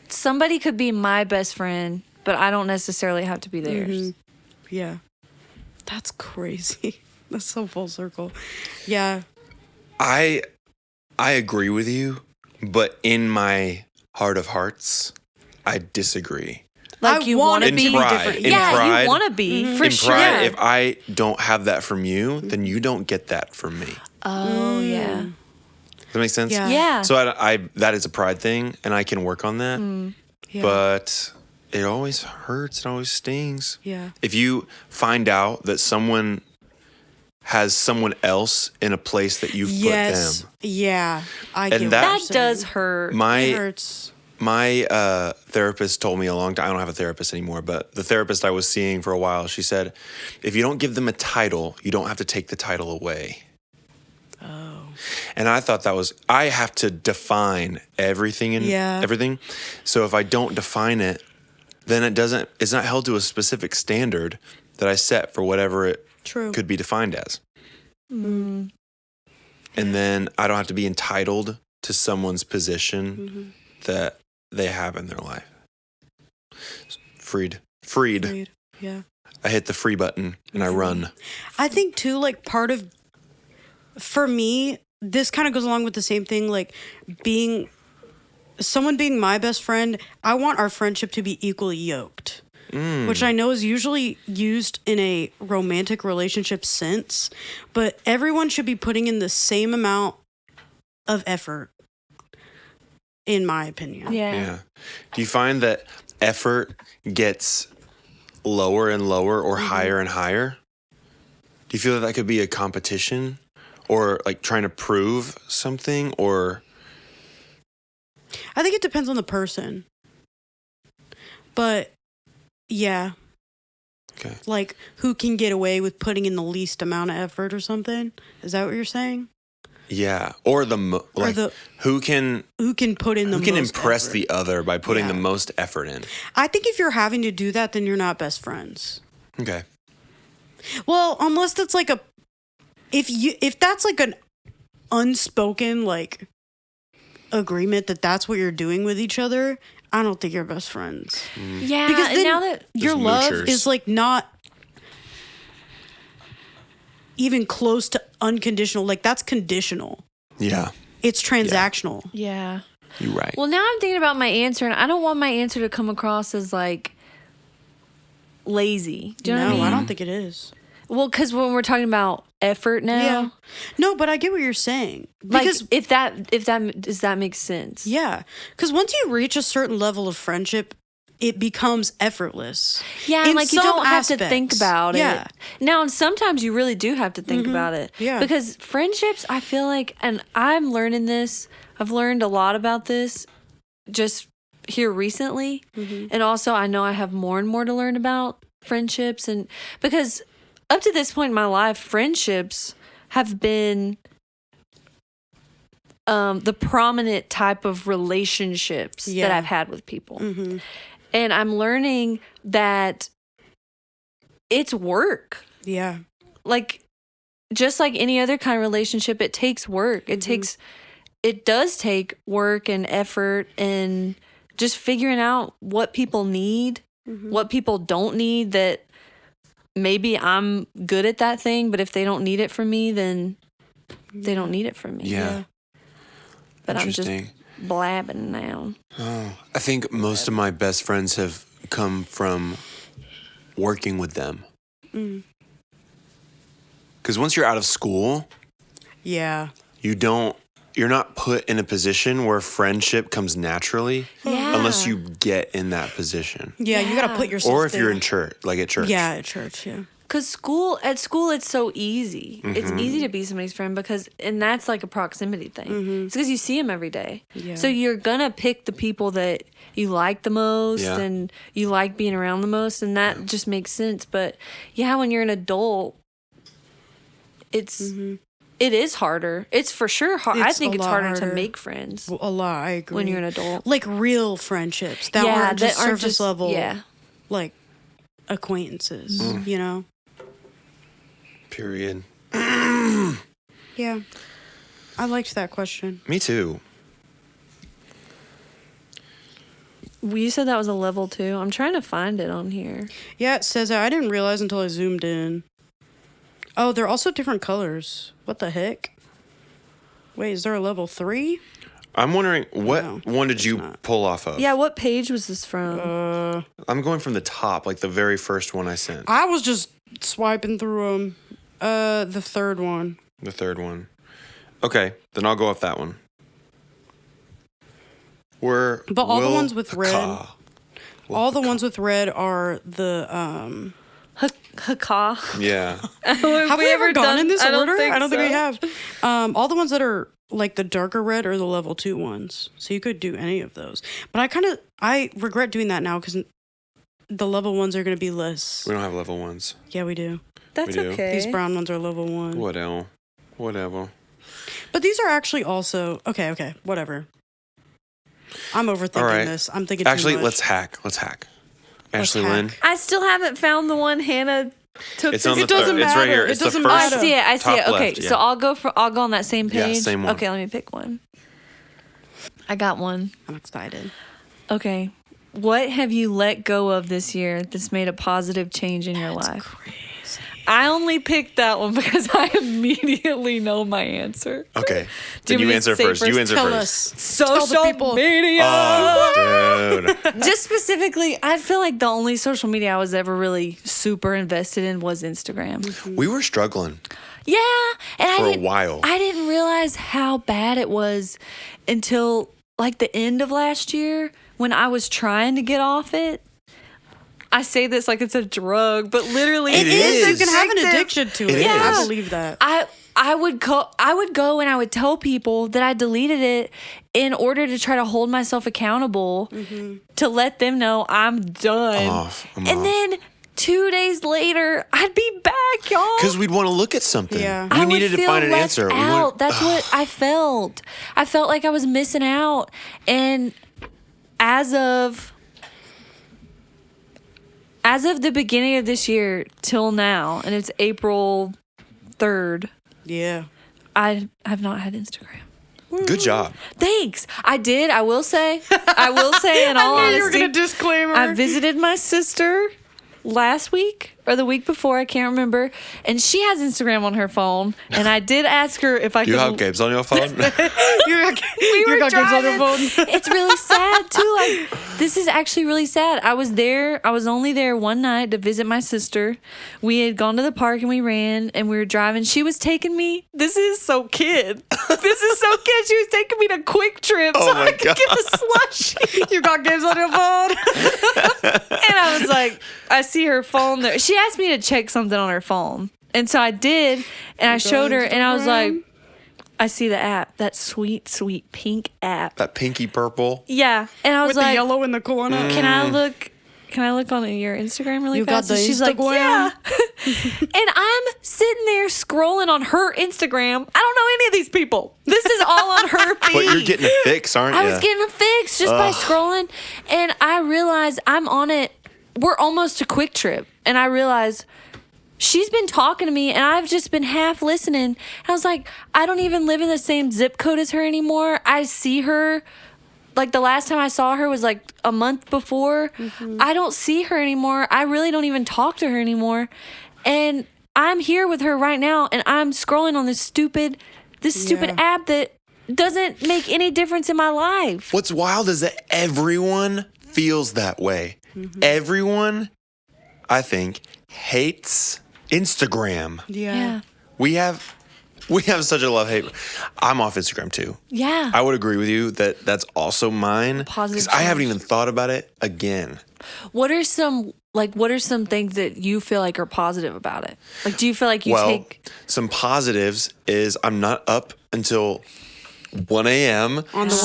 somebody could be my best friend, but I don't necessarily have to be theirs. Yeah. That's crazy. That's so full circle. Yeah. I agree with you, but in my heart of hearts, I disagree. Like I you want want to In be pride, different. in Yeah, pride, you want to be for in sure. pride, if I don't have that from you, then you don't get that from me. Oh yeah. Does that make sense? Yeah. Yeah. So I that is a pride thing, and I can work on that. Yeah. But it always hurts. It always stings. Yeah. If you find out that someone has someone else in a place that you've Yes. put them. Yeah. I And get what that- you're That saying. does hurt. It My hurts. therapist told me a long time. I don't have a therapist anymore, but the therapist I was seeing for a while, she said, if you don't give them a title, you don't have to take the title away. Oh. And I thought that was, I have to define everything and Yeah. everything. So if I don't define it, then it's not held to a specific standard that I set for whatever it True. could be defined as. And then I don't have to be entitled to someone's position that they have in their life. Freed. Agreed. Yeah. I hit the free button and I run. I think too, like for me, this kind of goes along with the same thing, like someone being my best friend. I want our friendship to be equally yoked, which I know is usually used in a romantic relationship sense, but everyone should be putting in the same amount of effort, in my opinion. Yeah. Do you find that effort gets lower and lower or higher and higher? Do you feel that could be a competition or like trying to prove something, or? I think it depends on the person. But yeah. Okay. Like who can get away with putting in the least amount of effort or something? Is that what you're saying? Yeah. Or who can Who can put in the who can most impress effort? the other by putting the Yeah. most effort in? I think if you're having to do that, then you're not best friends. Okay. Well, unless that's like if that's like an unspoken like agreement that's what you're doing with each other, I don't think you're best friends. Yeah. Because and then now that your Just love moochers. is like not even close to unconditional. Like that's conditional. Yeah. It's transactional. yeah. You're right. Well, now I'm thinking about my answer, and I don't want my answer to come across as like lazy. Do you know No, what I mean? I don't think it is. Well, because when we're talking about effort now, Yeah. No, but I get what you're saying. like Because if that does that make sense? yeah, because once you reach a certain level of friendship, it becomes effortless. Yeah, In and like you some don't have to think aspects. about Yeah. it. Now, and sometimes you really do have to think about it. Yeah. Because friendships, I feel like, and I'm learning this, I've learned a lot about this just here recently. And also, I know I have more and more to learn about friendships. And because up to this point in my life, friendships have been the prominent type of relationships that Yeah. I've had with people. And I'm learning that it's work. Yeah. Like, just like any other kind of relationship, it takes work. It does take work and effort and just figuring out what people need, what people don't need, that maybe I'm good at that thing, but if they don't need it from me, then they don't need it from me. Yeah. But I'm just Interesting. blabbing now. I think most of my best friends have come from working with them. Because once you're out of school, Yeah. you're you're not put in a position where friendship comes naturally Yeah. unless you get in that position. Yeah, you gotta put yourself Or if there. you're in church, like at church. Yeah, at church, yeah. Because at school, it's so easy. It's easy to be somebody's friend and that's like a proximity thing. It's because you see them every day. Yeah. So you're going to pick the people that you like the most Yeah. and you like being around the most. And that just makes sense. But yeah, when you're an adult, it is harder. It's for sure hard. I It's think a it's lot harder to harder. make friends A lot, I agree. when you're an adult. Like real friendships that Yeah, aren't just that aren't surface just- level, yeah. like acquaintances, you know? Period. Yeah. I liked that question. Me too. You said that was a level 2. I'm trying to find it on here. Yeah, it says that. I didn't realize until I zoomed in. Oh, they're also different colors. What the heck? Wait, is there a level 3? I'm wondering, what No, one did you pull off of? Yeah, what page was this from? I'm going from the top, like the very first one I sent. I was just swiping through them. The third one. The third one. Okay, then I'll go off that one. But all the ones with red- Paka. All the ones with red are the Haka. Yeah. Have we ever gone in this I don't order? think I don't think we so. have. All the ones that are like the darker red are the level 2 ones. So you could do any of those. But I regret doing that now because the level 1s are going to be less. We don't have level 1s. Yeah, we do. That's We do. okay. These brown ones are level 1. Whatever. But these are actually also okay, whatever. I'm overthinking All right. this. I'm thinking Actually, too much. let's hack. Ashley hack. Lynn. I still haven't found the one Hannah took. It's on the It doesn't third. It's right matter. here. It It's the doesn't first. I matter. see it. I see top it. Okay, left, so yeah. I'll go on that same Yeah, page. same one. Okay, let me pick one. I got one. I'm excited. Okay. What have you let go of this year that's made a positive change in your life? Crazy. I only picked that one because I immediately know my answer. Okay. Do Then you you want me to answer say first. You first? answer Tell first. us. Tell the Social people. media. Oh, dude. Just specifically, I feel like the only social media I was ever really super invested in was Instagram. We were struggling Yeah, and for I a didn't, while. I didn't realize how bad it was until like the end of last year when I was trying to get off it. I say this like it's a drug, but literally It You is. can have an addictive. addiction to it. It I is. believe that. I would go and I would tell people that I deleted it in order to try to hold myself accountable to let them know I'm done. I'm and off. then 2 days later, I'd be back, y'all. Because we'd want to look at something. Yeah. We I would needed to feel find an left answer. We Out. wanted- That's what I felt. I felt like I was missing out. And as of the beginning of this year till now, and it's April 3rd, Yeah. I have not had Instagram. Good job. Thanks. I did. I will say in all I knew you were honesty, gonna disclaimer. I visited my sister last week or the week before, I can't remember, and she has Instagram on her phone, and I did ask her if I You could. have games on your phone? you were got games on your driving. phone. It's really sad too. This is actually really sad. I was there. I was only there one night to visit my sister. We had gone to the park and we ran and we were driving. She was taking me. This is so kid. This is so kid. She was taking me to Quick Trip Oh so my I could get the slushie. You got games on your phone. And I was like, I see her phone there. She asked me to check something on her phone. And so I did. And I showed her and I was like, I see the app. That sweet, sweet pink app. That pinky purple. Yeah. And I was With like, the yellow in the corner. Can I look on your Instagram really You got fast? the And she's like, Instagram? yeah. And I'm sitting there scrolling on her Instagram. I don't know any of these people. This is all on her feed. But you're getting a fix, aren't you? I was getting a fix just by scrolling. And I realized I'm on it. We're almost to Quick Trip. And I realized she's been talking to me and I've just been half listening. And I was like, I don't even live in the same zip code as her anymore. I see her. Like the last time I saw her was like a month before. I don't see her anymore. I really don't even talk to her anymore. And I'm here with her right now and I'm scrolling on this stupid app that doesn't make any difference in my life. What's wild is that everyone feels that way. Everyone, I think, hates Instagram. Yeah. We have We have such a love hate. I'm off Instagram too. Yeah. I would agree with you that that's also mine. Positive 'Cause I haven't change. even thought about it again. What are some things that you feel like are positive about it? Like, do you feel like you take some positives is I'm not up until 1 a.m. On the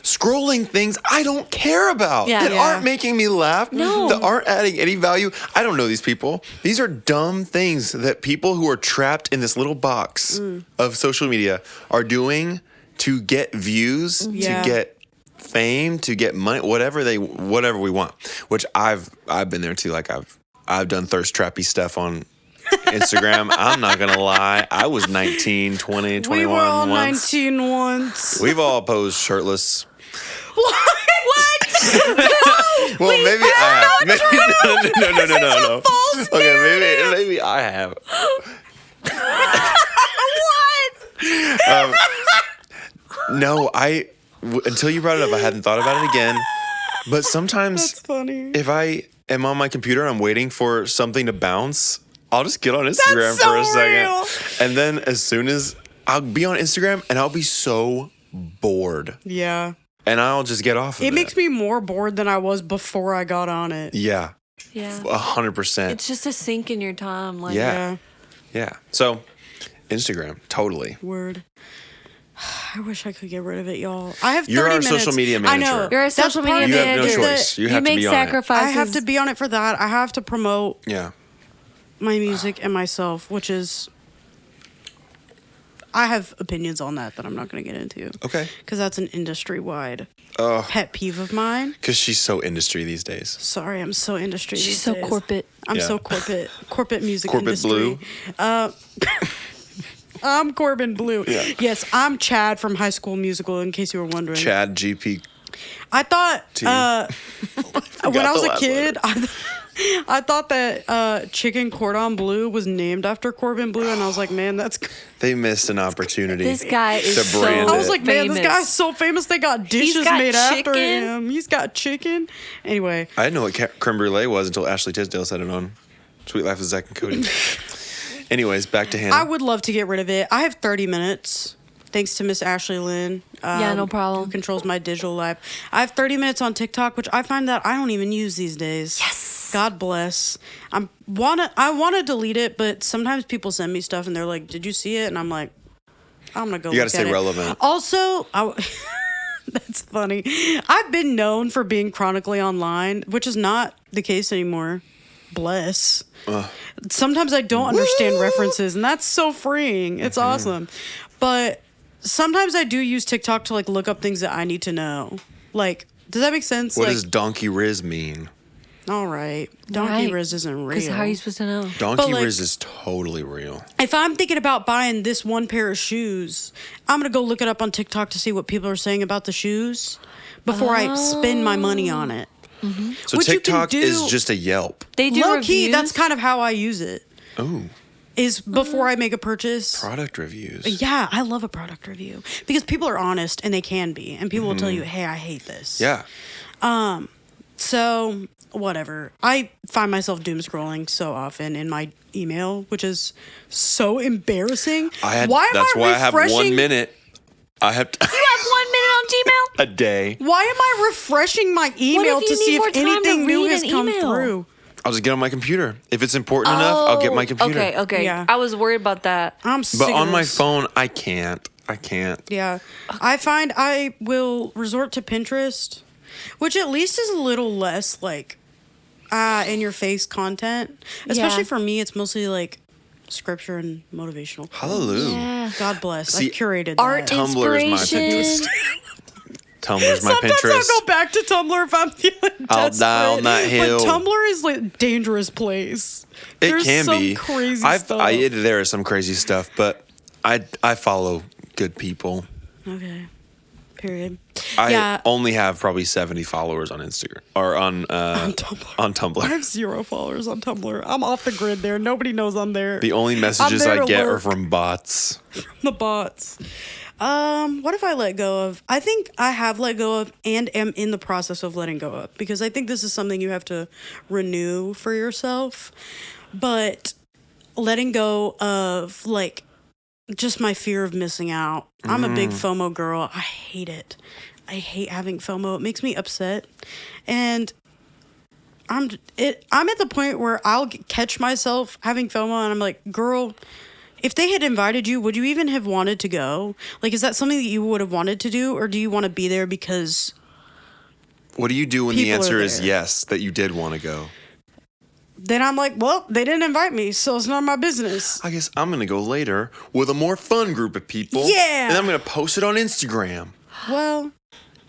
scrolling things I don't care about Yeah. that Yeah. aren't making me laugh, No. that aren't adding any value. I don't know these people. These are dumb things that people who are trapped in this little box of social media are doing to get views, Yeah. to get fame, to get money, whatever we want. Which I've been there too. Like I've done thirst trappy stuff on Instagram. I'm not gonna lie. I was 19, 20, 21 We were all once. 19 once. We've all posed shirtless. What? Well, maybe I have. No. false Okay, maybe I have. No, until you brought it up, I hadn't thought about it again. But sometimes That's funny. if I am on my computer, I'm waiting for something to bounce. I'll just get on Instagram That's so for a second. real. And then as soon as I'll be on Instagram and I'll be so bored. Yeah. And I'll just get off of it. It makes me more bored than I was before I got on it. Yeah. Yeah. 100%. It's just a sink in your time. Like, Yeah. Yeah. So Instagram, totally. Word. I wish I could get rid of it, y'all. I have 30 You're our minutes. social media I know. manager. You're a That's social part media of it. You have no manager. choice. You have to make be on it. sacrifices. I have to be on it for that. I have to promote Yeah. my music and myself, which is... I have opinions on that I'm not going to get into. Okay. Because that's an industry-wide Oh, pet peeve of mine. because she's so industry these days. Sorry, I'm so industry She's these so days. corporate. I'm Yeah. so corporate music Corporate industry. Blue. I'm Corbin Blue. Yeah. Yes, I'm Chad from High School Musical, in case you were wondering. Chad GP. I thought when I was the a last kid, I thought that Chicken Cordon Bleu was named after Corbin Blue, and I was like, man, that's... They missed an opportunity. This guy is To so brand I was like, man, this famous. guy's so famous. They got dishes got made after chicken? him. He's got chicken. Anyway, I didn't know what creme brulee was until Ashley Tisdale said it on Sweet Life of Zach and Cody. Anyways, back to Hannah. I would love to get rid of it. I have 30 minutes. Thanks to Miss Ashley Lynn. Yeah, no problem. Who controls my digital life. I have 30 minutes on TikTok, which I find that I don't even use these days. Yes. God bless. I wanna delete it, but sometimes people send me stuff and they're like, "Did you see it?" And I'm like, I'm gonna go. You gotta look stay at it. relevant. Also, that's funny. I've been known for being chronically online, which is not the case anymore. Bless. Sometimes I don't understand references, and that's so freeing. It's awesome. But sometimes I do use TikTok to like look up things that I need to know. Like, does that make sense? What like, does Donkey Riz mean? all right, Donkey Right. Riz isn't Because real. how are you supposed to know? Donkey like- Riz is totally real. If I'm thinking about buying this one pair of shoes, I'm gonna go look it up on TikTok to see what people are saying about the shoes before I spend my money on it. So What you can TikTok is do- just a Yelp. They do Low reviews. key, that's kind of how I use it. Oh, Is before I make a purchase. product reviews. Yeah, I love a product review because people are honest and they can be, and people will tell you, "Hey, I hate this." Yeah. So whatever. I find myself doom scrolling so often in my email, which is so embarrassing. That's why I have 1 minute. I have You have 1 minute on Gmail? a day. Why am I refreshing my email you to see need more if time to anything new read has an come email? through? I'll just get on my computer. If it's important enough, I'll get my computer. Okay. Yeah. I was worried about that. I'm sick But of on my this. phone, I can't. Yeah. I find I will resort to Pinterest, which at least is a little less like in your face content. Especially Yeah. for me, it's mostly like scripture and motivational. Hallelujah. Yeah. God bless. See, I curated Art that. Tumblr is my inspiration. Pinterest. Tumblr's my Sometimes Pinterest. I'll go back to Tumblr if I'm feeling I'll desperate. die on that hill. But Tumblr is like a dangerous place. It There's can some be crazy stuff. There is some crazy stuff, but I follow good people. Okay. Period. I Yeah. only have probably 70 followers on Instagram or on Tumblr. on I Tumblr. have 0 followers on Tumblr. I'm off the grid there. Nobody knows I'm there. The only messages there I to get are lurk. from bots. The bots. What have I let go of? I think I have let go of and am in the process of letting go of because I think this is something you have to renew for yourself. But letting go of like just my fear of missing out. I'm a big FOMO girl. I hate it. I hate having FOMO. It makes me upset. And I'm at the point where I'll catch myself having FOMO and I'm like, girl, if they had invited you, would you even have wanted to go? Like, is that something that you would have wanted to do, or do you want to be there because What do you do when the people are answer is there? yes, that you did want to go? Then I'm like, well, they didn't invite me, so it's none of my business. I guess I'm going to go later with a more fun group of people. Yeah. And I'm going to post it on Instagram. Well,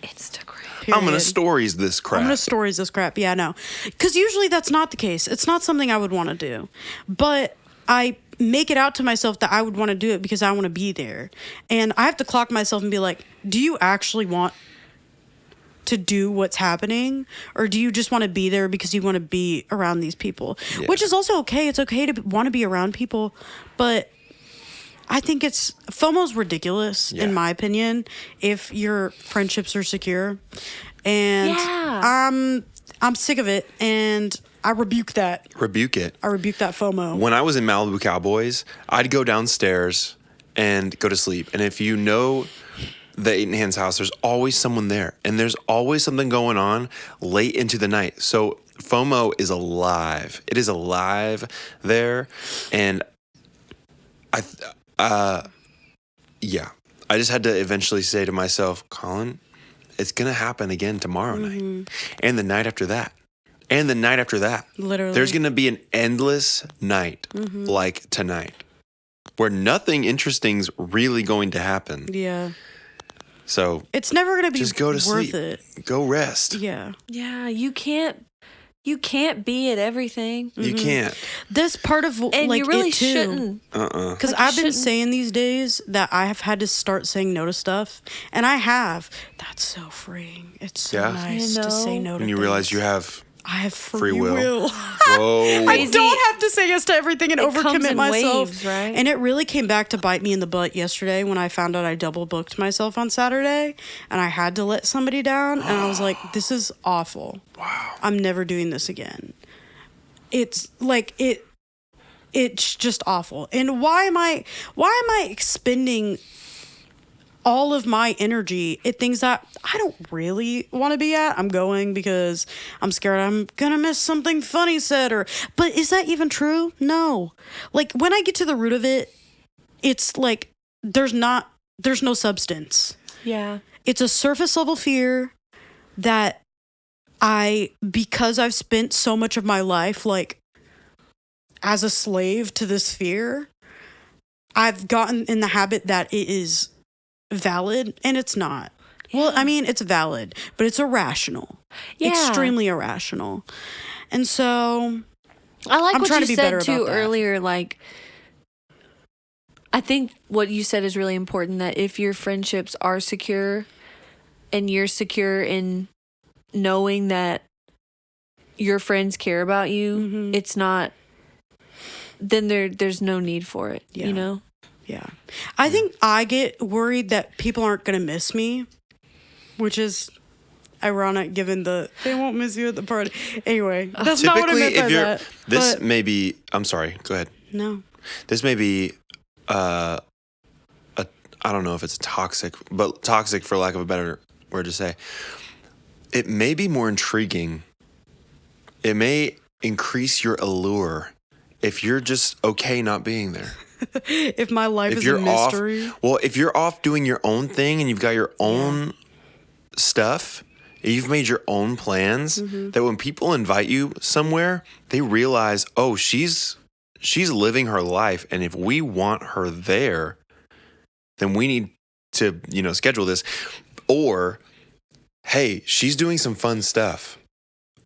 Instagram. I'm going to period. stories this crap. I'm gonna stories this crap. Yeah, no, because usually that's not the case. It's not something I would want to do, but I make it out to myself that I would want to do it because I want to be there, and I have to clock myself and be like, do you actually want to do what's happening, or do you just want to be there because you want to be around these people? Yeah. Which is also okay. It's okay to want to be around people, but I think FOMO's ridiculous, Yeah. in my opinion, if your friendships are secure. And Yeah. I'm sick of it, and I rebuke that. Rebuke it. I rebuke that FOMO. When I was in Malibu Cowboys, I'd go downstairs and go to sleep. And if you know the Eight in Hands house, there's always someone there. And there's always something going on late into the night. So FOMO is alive. It is alive there. And yeah, I just had to eventually say to myself, Colin, it's going to happen again tomorrow night. And the night after that. And the night after that. Literally. There's going to be an endless night like tonight where nothing interesting's really going to happen. Yeah. So It's never going to be just go to worth sleep. it. Go rest. Yeah. Yeah, you can't be at everything. You can't. This part of And like you really it too. shouldn't. Because Like, you I've been shouldn't. saying these days that I have had to start saying no to stuff, and I have. That's so freeing. It's so Yeah. nice I to say know. no to When you things. realize you have I have free will. I Whoa. Crazy. don't have to say yes to everything and It comes overcommit in myself. waves, right? And it really came back to bite me in the butt yesterday when I found out I double booked myself on Saturday and I had to let somebody down. And I was like, this is awful. Wow. I'm never doing this again. It's like it's just awful. And why am I expending all of my energy at things that I don't really want to be at? I'm going because I'm scared I'm gonna miss something funny said, but is that even true? No. Like when I get to the root of it, it's like there's no substance. Yeah. It's a surface level fear that because I've spent so much of my life like as a slave to this fear, I've gotten in the habit that it is valid, and it's not. Well, I mean, it's valid, but it's irrational. Yeah. Extremely irrational. And so I like I'm what trying you to be said better too about that. earlier. Like, I think what you said is really important, that if your friendships are secure and you're secure in knowing that your friends care about you, it's not, then there's no need for it, Yeah. you know? yeah. I think I get worried that people aren't going to miss me, which is ironic given they won't miss you at the party. Anyway, that's not what I Typically, meant by if you're that. this but- may be, I'm sorry, go ahead. No. This may be I don't know if it's toxic, but toxic for lack of a better word to say. It may be more intriguing. It may increase your allure if you're just okay not being there. If my life If is you're a mystery. if you're off doing your own thing and you've got your own stuff, and you've made your own plans, that when people invite you somewhere, they realize, oh, she's living her life, and if we want her there, then we need to, schedule this. Or, hey, she's doing some fun stuff.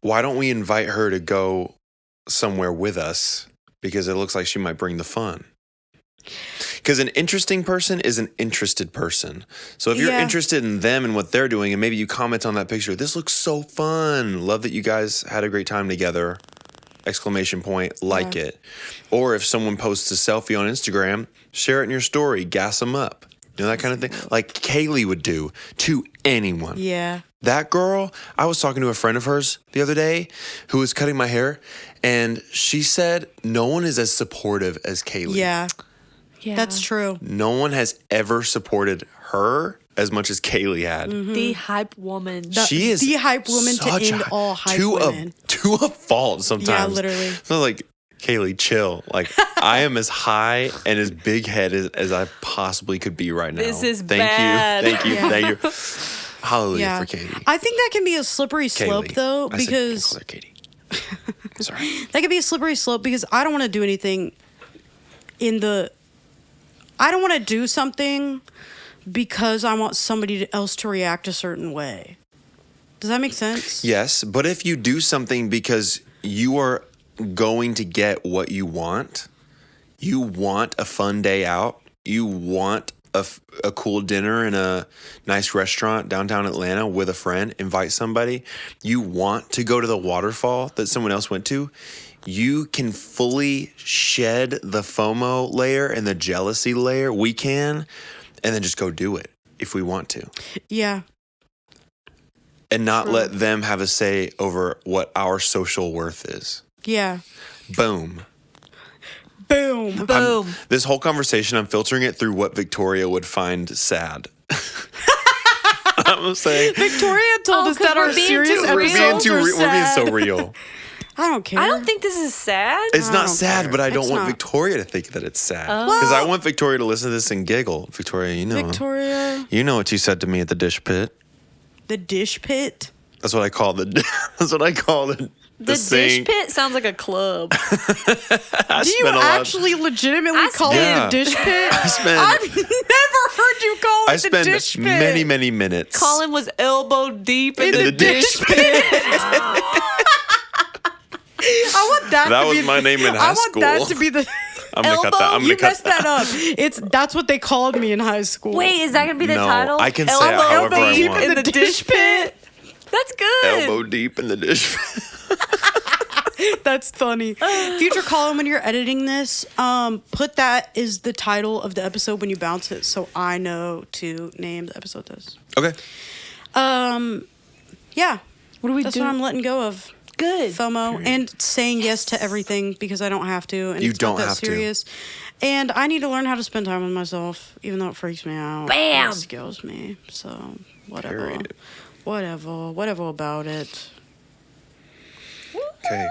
Why don't we invite her to go somewhere with us? Because it looks like she might bring the fun. Because an interesting person is an interested person. So if you're Yeah. interested in them and what they're doing, and maybe you comment on that picture, this looks so fun. Love that you guys had a great time together. ! Like it. Or if someone posts a selfie on Instagram, share it in your story, gas them up. That kind of thing. Like Kaylee would do to anyone. Yeah. That girl, I was talking to a friend of hers the other day who was cutting my hair, and she said no one is as supportive as Kaylee. Yeah. Yeah. That's true. No one has ever supported her as much as Kaylee had. The hype woman. She is the hype woman to such end all hype to women. To a fault sometimes. Yeah, literally. So like, Kaylee, chill. Like, I am as high and as big headed as I possibly could be right now. This is Thank bad. you. Thank you. Yeah. Thank you. Hallelujah Yeah. for Katie. I think that can be a slippery slope, Kaylee. though, I said because call her Katie. Sorry. that could be a slippery slope because I don't want to do anything I don't want to do something because I want somebody else to react a certain way. Does that make sense? Yes, but if you do something because you are going to get what you want a fun day out, you want a cool dinner in a nice restaurant downtown Atlanta with a friend, invite somebody, you want to go to the waterfall that someone else went to, you can fully shed the FOMO layer and the jealousy layer. We can, and then just go do it if we want to. Yeah. And not let them have a say over what our social worth is. Yeah. Boom. Boom. Boom. This whole conversation, I'm filtering it through what Victoria would find sad. I'm saying Victoria told us 'cause that we're our being serious too real. episodes are we're being sad. so real. I don't care. I don't think this is sad. It's I not don't sad, care. but I don't It's want not. Victoria to think that it's sad. Oh. Because I want Victoria to listen to this and giggle. Victoria, Victoria, you know what you said to me at the dish pit. the dish pit. That's what I call that's what I call the The sing. dish pit sounds like a club. Do you spent a lot- actually legitimately I call Yeah. it a dish pit? spent- I've never heard you call I it the spent dish pit. many, many minutes. Colin was elbow deep in In the the dish dish pit. I want that. That to was be, my name in I high want school. that to be the. I'm gonna cut that. I'm gonna You cut messed that up. That's what they called me in high school. Wait, is that gonna be the No, title? I can say it however I deep want. in the dish pit. That's good. Elbow deep in the dish pit. That's funny. Future Colin, when you're editing this, put that as the title of the episode when you bounce it, so I know to name the episode this. Okay. Yeah. What do we That's do? what I'm letting go of. Good. FOMO and saying yes to everything because I don't have to, and You it's don't not that have to. serious. And I need to learn how to spend time with myself, even though it freaks me out. Bam! It scares me. So whatever, Period. whatever about it. Okay.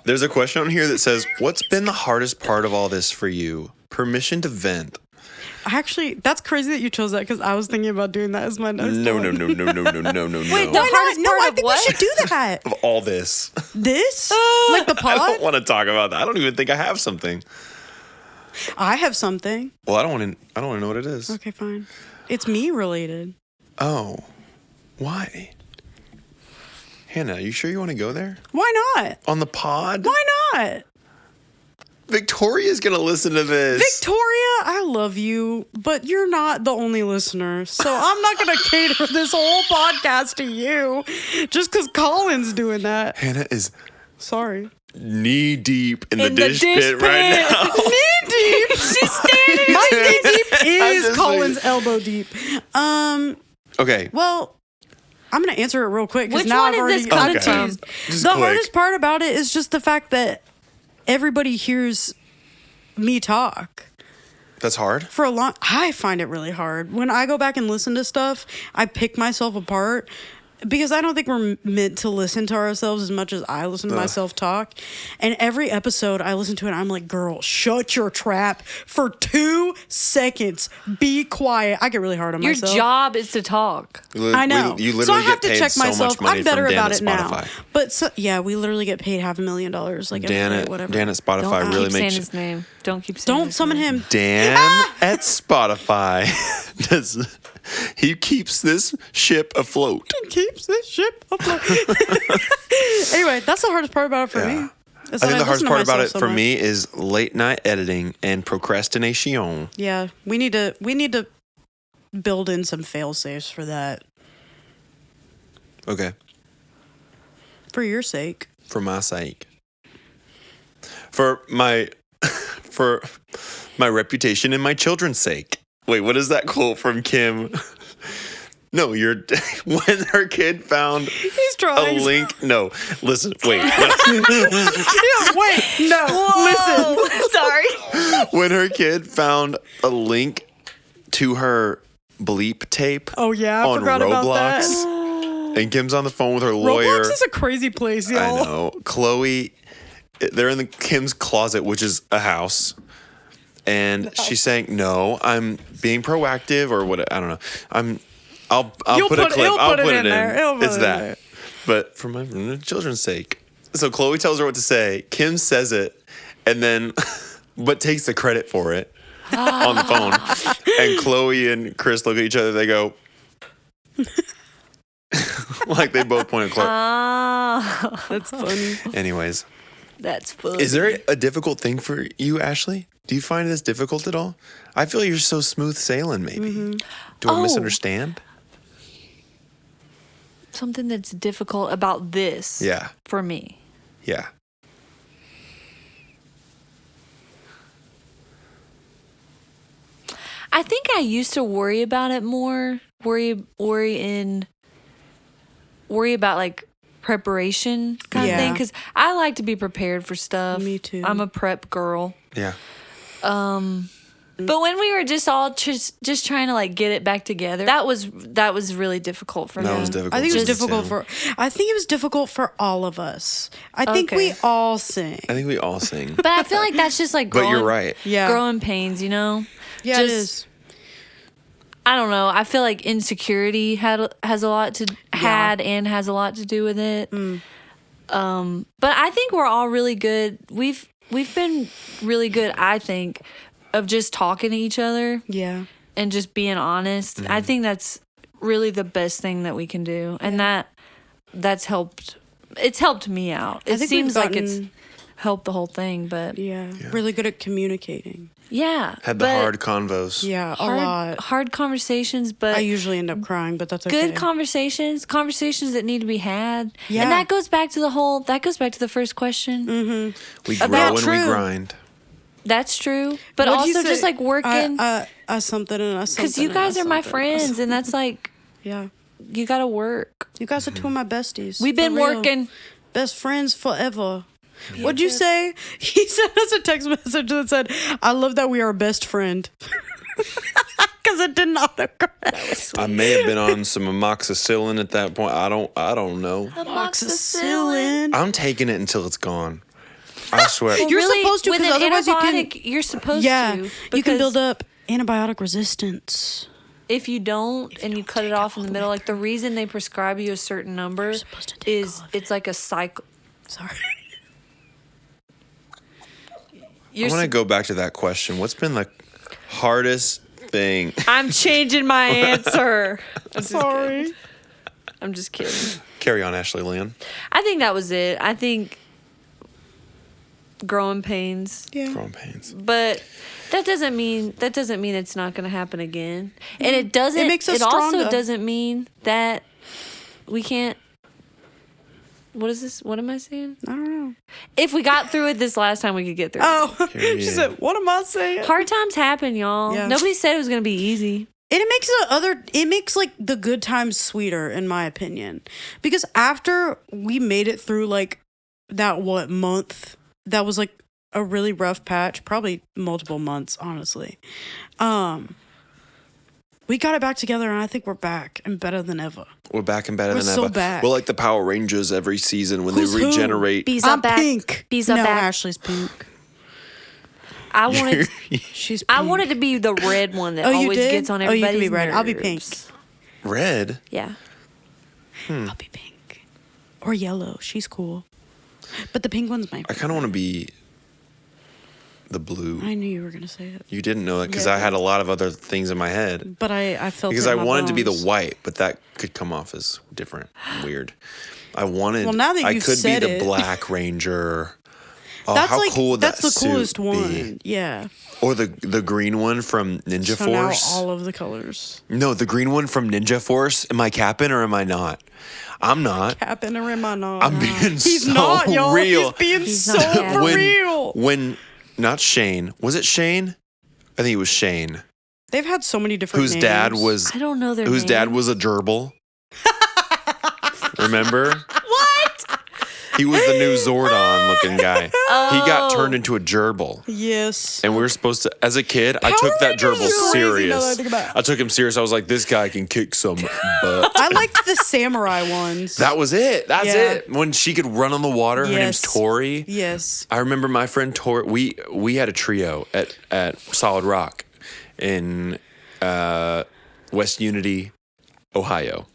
There's a question on here that says, "What's been the hardest part of all this for you?" Permission to vent. Actually, that's crazy that you chose that because I was thinking about doing that as my next No, one. no, no, no, no, no, no, no, no. Wait, the Why hardest not? No, part I of think what? we should do that. Of all this, This? Like the I don't pod? want to talk about that. I don't even think I have something. I have something. Well, I don't want to know what it is. Okay, fine. It's me related. Oh, why? Hannah, you sure you want to go there Why not? on the pod? Why not? Victoria's gonna listen to this. Victoria, I love you, but you're not the only listener. So I'm not going to cater this whole podcast to you just because Colin's doing that. Hannah is Sorry. knee deep in the In the dish dish pit right pit. now. Knee deep. She's standing. My knee deep I'm is just Colin's like- elbow deep. Okay. Well, I'm going to answer it real quick. 'cause Which now one I've is this already- coming Okay. from? Just The click. hardest part about it is just the fact that everybody hears me talk. That's hard. For a long, I find it really hard when I go back and listen to stuff. I pick myself apart because I don't think we're meant to listen to ourselves as much as I listen to myself talk. And every episode I listen to it, I'm like, girl, shut your trap for 2 seconds. Be quiet. I get really hard on Your myself. job is to talk. I know. You so literally I have get to paid check so myself. much money I'm better from Dan about at it now. Spotify. But so, yeah, we literally get paid $500,000 like every Dan day, at, whatever. Dan at Spotify Don't really keep saying makes his name. Don't keep saying Don't his summon name. him. Dan at Spotify he keeps this ship afloat. Keeps this ship afloat. Anyway, that's the hardest part about it for Yeah. me. I think the hardest listen to part about it myself so for much. me is late night editing and procrastination. Yeah, we need to build in some fail safes for that. Okay. For your sake. For my sake. For my reputation and my children's sake. Wait, what is that quote from Kim? No, when her kid found He's trying. a link. No, listen, wait. Yeah, wait, no, listen. Sorry. when her kid found a link to her bleep tape. Oh yeah, I on forgot Roblox. about that. And Kim's on the phone with her lawyer. Roblox is a crazy place, y'all. I know. Chloe, they're in Kim's closet, which is a house. And she's saying, "No, I'm being proactive," or what? I don't know. I'll put a clip. I'll put it in. It's that. But for my children's sake. So Chloe tells her what to say. Kim says it, and then, but takes the credit for it on the phone. And Chloe and Chris look at each other. They go, like they both point at Chloe. Oh, That's funny. Anyways, that's funny. is there a difficult thing for you, Ashley? Do you find this difficult at all? I feel you're so smooth sailing, maybe. Do I misunderstand? Something that's difficult about this Yeah. for me. Yeah. I think I used to worry about it more. Worry about like preparation kind of thing, because I like to be prepared for stuff. Me too. I'm a prep girl. Yeah. But when we were just all just trying to like get it back together, that was really difficult for me. That was difficult. I think it was for me, difficult too. I think it was difficult for all of us. I think Okay. we all sing. I think we all sing. But I feel like that's just like But you're right. Yeah. growing pains, you know? Yeah, it Just- is. I don't know. I feel like insecurity has a lot to do with it. But I think we're all really good. We've been really good, I think, of just talking to each other Yeah. and just being honest. I think that's really the best thing that we can do, and that's helped. It's helped me out. It think we've seems like it's gotten- helped the whole thing, but Yeah. Really good at communicating. yeah, Had the but hard convos. Yeah, a lot. hard conversations, but I usually end up crying, but that's okay. good conversations that need to be had. Yeah. And that goes back to the first question. We grow About and we true. grind. That's true. But What'd you also just say? like working, Something and a something. because you and guys a are my something. friends, and that's like, Yeah. you got to work. You guys are two of my besties. We've been For real. working. Best friends forever. What'd you say? He sent us a text message that said, "I love that we are best friend." Because it didn't autocorrect. I may have been on some amoxicillin at that point. I don't know. Amoxicillin. I'm taking it until it's gone. I swear. You're supposed to, with 'cause an otherwise you can- antibiotic, you're supposed Yeah. to. You can because build up antibiotic resistance. If you don't, and you cut it off in the middle, like the reason they prescribe you a certain number supposed to take is it's like a cycle. Sorry. You're I want to go back to that question. What's been the hardest thing? I'm changing my answer. Sorry. I'm just kidding. Carry on, Ashley Lynn. I think that was it. I think growing pains, Yeah. Growing pains. but that doesn't mean it's not going to happen again. And it doesn't. It makes us also stronger. doesn't mean that we can't. What is this? What am I saying? I don't know. If we got through it this last time, we could get through it. Oh, Period. she said, "What am I saying?" Hard times happen, y'all. Yeah. Nobody said it was going to be easy. And it makes like the good times sweeter, in my opinion, because after we made it through like that month that was like a really rough patch, probably multiple months, honestly. We got it back together, and I think we're back and better than ever. We're back and better We're than so ever. back. We're like the Power Rangers every season when Who's they who? regenerate. Bees I'm are back. pink. Bees are no, back. Ashley's pink. I wanted. She's pink. I wanted to be the red one that Oh, you always did? gets on Oh, you everybody's can be red. I'll be pink. nerves. Red. Yeah. I'll be pink. Or yellow. She's cool. But the pink one's my I favorite. kind of want to be the blue. I knew you were going to say it. You didn't know it because Yeah. I had a lot of other things in my head. But I felt Because it I in my wanted to be the bones. white, but that could come off as different, weird. I wanted. Well, now that I you've could said be the it. Black Ranger. Oh, That's how like cool would that's that the coolest suit one. be? Yeah. Or the green one from Ninja So now Force. all of the colors. No, the green one from Ninja Force. Am I capping or am I not? I'm not. Capping or am I not? I'm being He's so not, y'all. real. He's being He's so not capping. for when, real. When not Shane. Was it Shane? I think it was Shane. They've had so many different Whose names. dad was I don't know their whose dad names. was a gerbil. Remember? What? He was the new Zordon looking guy. Oh. He got turned into a gerbil. Yes. And we were supposed to, as a kid, I took that Rangers gerbil is crazy now that I serious. think about it. I took him serious. I was like, this guy can kick some butt. I liked the samurai ones. That was it. That's Yeah. it. When she could run on the water, her name's Yes. Tori. Yes. I remember my friend Tori. We had a trio at Solid Rock in West Unity, Ohio.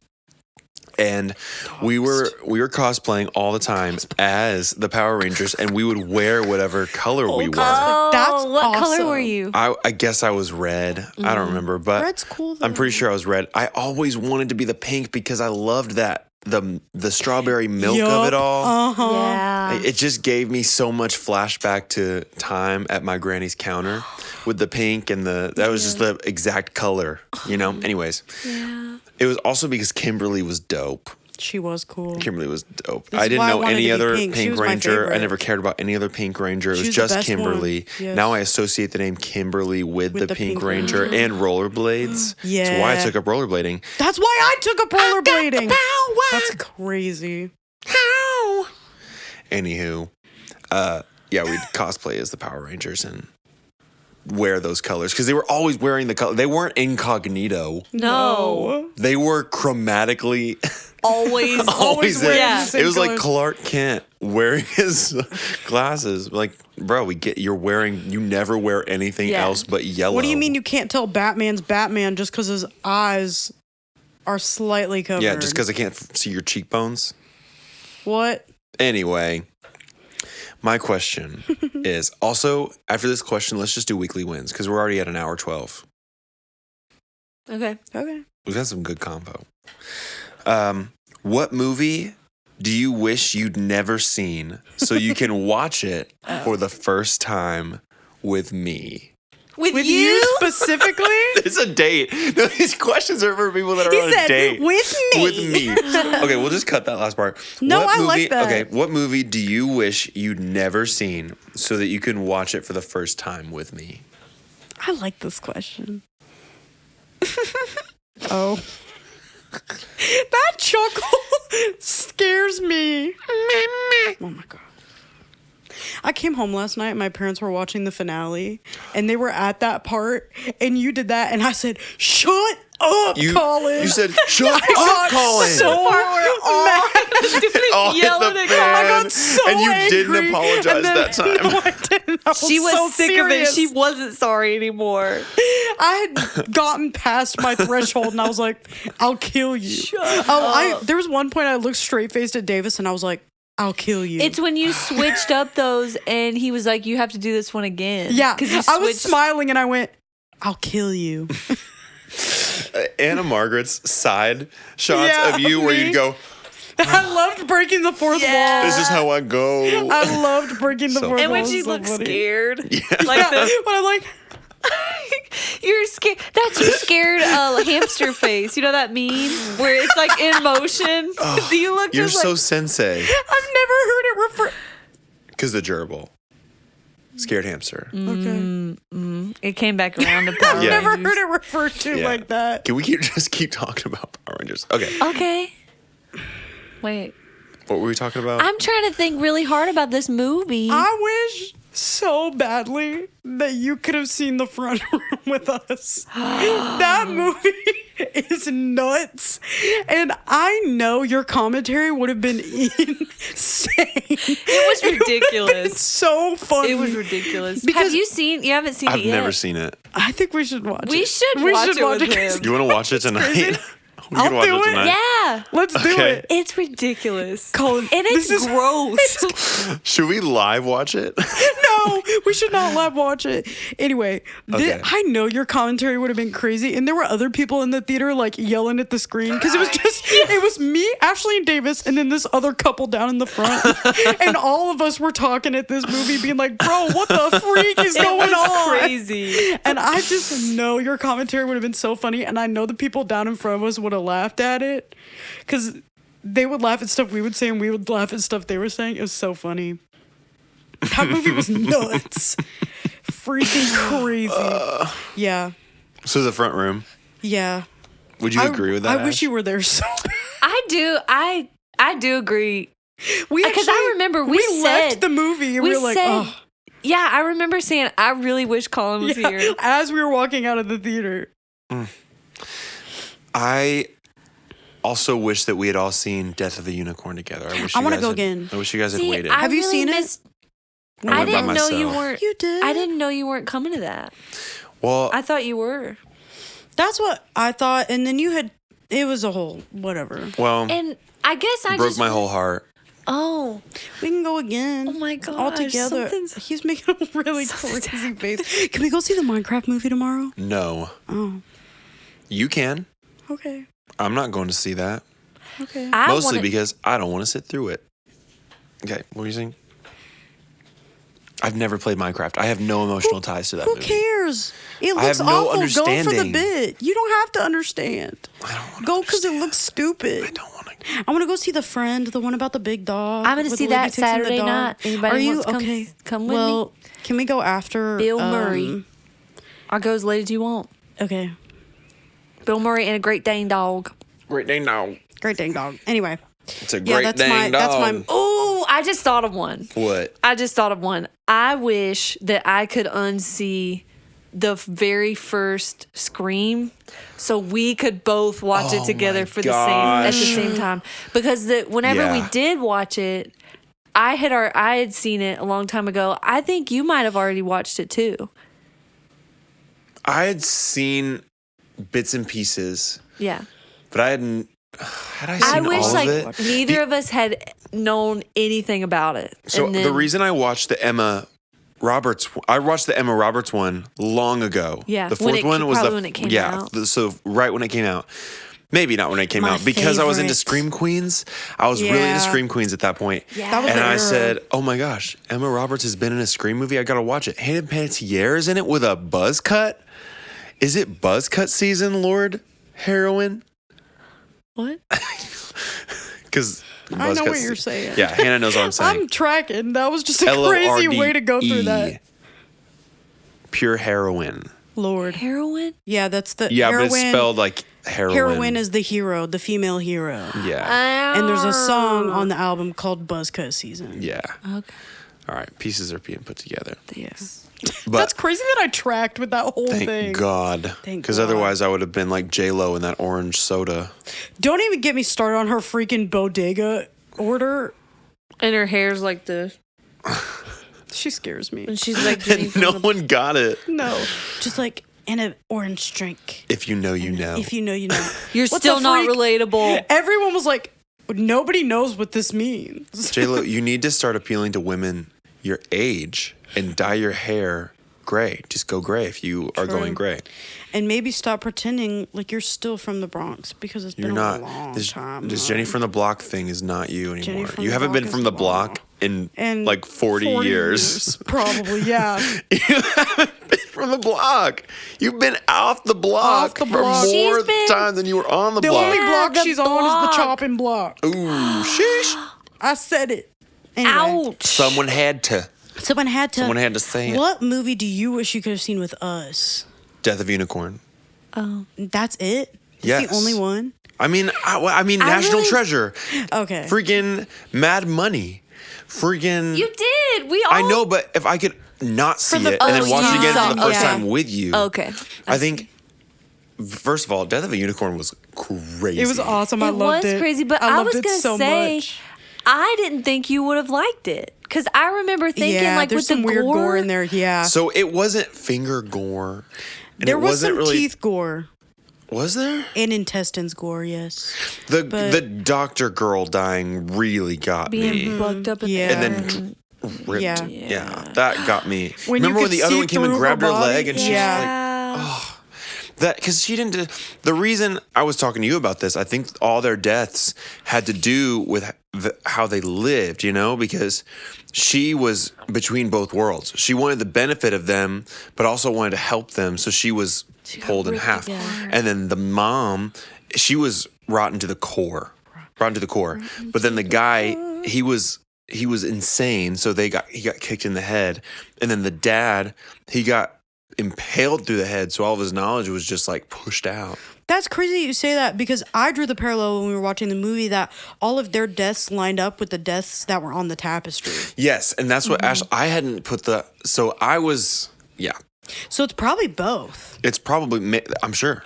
And we were cosplaying all the time as the Power Rangers, and we would wear whatever color we were. Oh, That's what color awesome. were you? I guess I was red. I don't remember, but Red's cool, though. I'm pretty sure I was red. I always wanted to be the pink because I loved that the strawberry milk of it all. Uh-huh. Yeah. It just gave me so much flashback to time at my granny's counter with the pink and that was just the exact color, you know? Anyways, Yeah. it was also because Kimberly was dope. She was cool. Kimberly was dope. This I is didn't why I know wanted any to be other pink. She Pink was my Ranger. I favorite. never cared about any other Pink Ranger. It She was was the just best one. Kimberly. Yes. Now I associate the name Kimberly with the Pink Ranger Ranger. and rollerblades. That's why I Yeah. took up rollerblading. That's why I took up rollerblading. power. That's crazy. Anywho, yeah, we'd cosplay as the Power Rangers and wear those colors because they were always wearing the color. They weren't incognito. No. They were chromatically Always. always wearing it. Yeah. the same It was like colors. Clark Kent wearing his glasses. Like, bro, you never wear anything Yeah. else but yellow. What do you mean you can't tell Batman's Batman just because his eyes are slightly covered? Yeah, just because I can't see your cheekbones. What? Anyway, my question is also after this question, let's just do weekly wins because we're already at an hour 12. Okay. Okay. We've got some good combo. What movie do you wish you'd never seen so you can watch it for the first time with me? With you you? specifically? It's a date. No, these questions are for people that are He on said, a date. "With me." With me. Okay, we'll just cut that last part. No, What I like that. Okay, what movie do you wish you'd never seen so that you can watch it for the first time with me? I like this question. Oh. That chuckle scares me. Oh my God. I came home last night and my parents were watching the finale and they were at that part and you did that and I said, "Shut up, Colin." You said, "Shut up, got Colin." so mad. All hit Yelling the at fan. I got so and you angry. didn't apologize And then- that time. No, I didn't. I She was so sick serious. of it. She wasn't sorry anymore. I had gotten past my threshold and I was like, "I'll kill you." There was one point I looked straight faced at Davis and I was like, "I'll kill you." It's when you switched up those and he was like, "You have to do this one again." yeah. 'Cause you I was switched- smiling and I went, "I'll kill you." Anna Margaret's side shots Yeah, of you where me. you'd go, I loved breaking the fourth Yeah. wall. "This is how I go." I loved breaking the So- fourth And when wall. she It was so looked funny. scared. Yeah. Like Yeah, the, but I'm like, you're scared. That's your scared hamster face. You know that meme where it's like in motion? Do you look You're just so like, sensei. I've never heard it refer. Because the gerbil. Scared hamster. Okay. it came back around to Power I've Yeah. never Rangers. heard it referred to Yeah. like that. Can we just keep talking about Power Rangers? Okay. Okay. Wait. What were we talking about? I'm trying to think really hard about this movie. I wish so badly that you could have seen the front room with us. That movie is nuts. And I know your commentary would have been insane. It was ridiculous. So funny. It was ridiculous. Because- Have you seen? You haven't seen I've it yet. never seen it. I think we should watch it. We should watch it with because- him. You want to watch it tonight? We I'll can watch do it it. tonight. Yeah. Let's do Okay. it. It's ridiculous. Colin, and it's this is- gross. Should we live watch it? No, we should not live watch it. Anyway, Okay. I know your commentary would have been crazy, and there were other people in the theater like yelling at the screen because it was just it was me, Ashley, and Davis, and then this other couple down in the front, and all of us were talking at this movie, being like, "Bro, what the freak is It going was on?" crazy. And I just know your commentary would have been so funny, and I know the people down in front of us would have laughed at it because they would laugh at stuff we would say, and we would laugh at stuff they were saying. It was so funny. That movie was nuts. Freaking crazy. Yeah. So the front room. Yeah. Would you agree with that? I wish Ash? you were there so bad. I do. I do agree Because I remember we left the movie and we were like, oh. Yeah, I remember saying, I really wish Colin was here. As we were walking out of the theater. I also wish that we had all seen Death of the Unicorn together. I want to go again. I wish you guys had waited. Have you seen it? I didn't know you weren't. You did. I didn't know you weren't coming to that. Well, I thought you were. That's what I thought, and then you had. It was a whole whatever. Well, and I guess I broke my whole heart. Oh, we can go again. Oh my god, all together. He's making a really crazy face. Can we go see the Minecraft movie tomorrow? No. Oh, you can. Okay. I'm not going to see that. Okay. Mostly because I don't want to sit through it. Okay, what were you saying? I've never played Minecraft. I have no emotional ties to that movie. Who cares? It I looks have no awful. understanding. Go for the bit. You don't have to understand. I don't want to go because it looks stupid. I don't want to. I want to go see The Friend, the one about the big dog. I'm going to see that Saturday night. Anybody wants to come with me? Can we go after Bill Murray? I'll go as late as you want. Okay. Bill Murray and a Great Dane dog. Great Dane dog. Great Dane dog. Anyway. It's a Great Dane dog. That's my. Oh, I just thought of one. What? I just thought of one. I wish that I could unsee the very first Scream, so we could both watch it together at the same time. Because whenever we did watch it, I had seen it a long time ago. I think you might have already watched it too. I had seen bits and pieces. Yeah. But I hadn't. Had I seen wish all of it? Neither of us had known anything about it. So the reason I watched the Emma Roberts one long ago. Yeah. The fourth one was when it came out. So right when it came out. Maybe not when it came out. Because I was into Scream Queens. I was really into Scream Queens at that point. Yeah. That was and I said, oh my gosh, Emma Roberts has been in a Scream movie. I got to watch it. Hayden Panettiere is in it with a buzz cut. Is it buzz cut season, Lord Heroin? What? Because I know what you're saying. Yeah, Hannah knows what I'm saying. I'm tracking. That was just a crazy way to go through that. Pure heroin. Lord. Heroin? Yeah, that's the heroin. But it's spelled like heroin. Heroin is the hero, the female hero. Yeah. And there's a song on the album called Buzzcut Season. Yeah. Okay. All right, pieces are being put together. Yes. But that's crazy that I tracked with that whole thing. Thank God. Because otherwise I would have been like J-Lo in that orange soda. Don't even get me started on her freaking bodega order. And her hair's like this. She scares me. And she's like, and no one got it. No. Just like, and an orange drink. If you know, you know. If you know, you know. You're still not relatable. Everyone was like, nobody knows what this means. J-Lo, you need to start appealing to women your age and dye your hair gray. Just go gray if you are going gray. And maybe stop pretending like you're still from the Bronx because it's been a long time. This Jenny from the Block thing is not you anymore. You haven't been from the block in like 40 years. Probably, yeah. You haven't been from the block. You've been off the block for more time than you were on the block. The only block she's on is the chopping block. Ooh, sheesh. I said it. Anyway. Ouch. Someone had to say it. What movie do you wish you could have seen with us? Death of Unicorn. Oh. That's it? Yes. That's the only one? I mean, National Treasure. Okay. Freaking Mad Money. Freaking. You did. We all. I know, but if I could not see it and then watch it again for the first time with you. Okay. I think, first of all, Death of a Unicorn was crazy. It was awesome. I loved it. It was crazy, but I was going to say, I didn't think you would have liked it. Because I remember thinking, like, with the some weird gore in there, yeah. So it wasn't finger gore. And there was wasn't some teeth gore. Was there? And intestines gore, yes. The doctor girl dying really got me. Being bucked up in and then ripped. Yeah, that got me. Remember when the other one came and grabbed her leg and she was like, oh. That, because she didn't. The reason I was talking to you about this, I think all their deaths had to do with how they lived, you know, because she was between both worlds. She wanted the benefit of them, but also wanted to help them. So she was pulled in half. And then the mom, she was rotten to the core. But then the guy, he was insane. So he got kicked in the head. And then the dad, he got impaled through the head. So all of his knowledge was just like pushed out. That's crazy you say that because I drew the parallel when we were watching the movie that all of their deaths lined up with the deaths that were on the tapestry. Yes. And that's what I hadn't put so I was, yeah. So it's probably both. It's probably, I'm sure.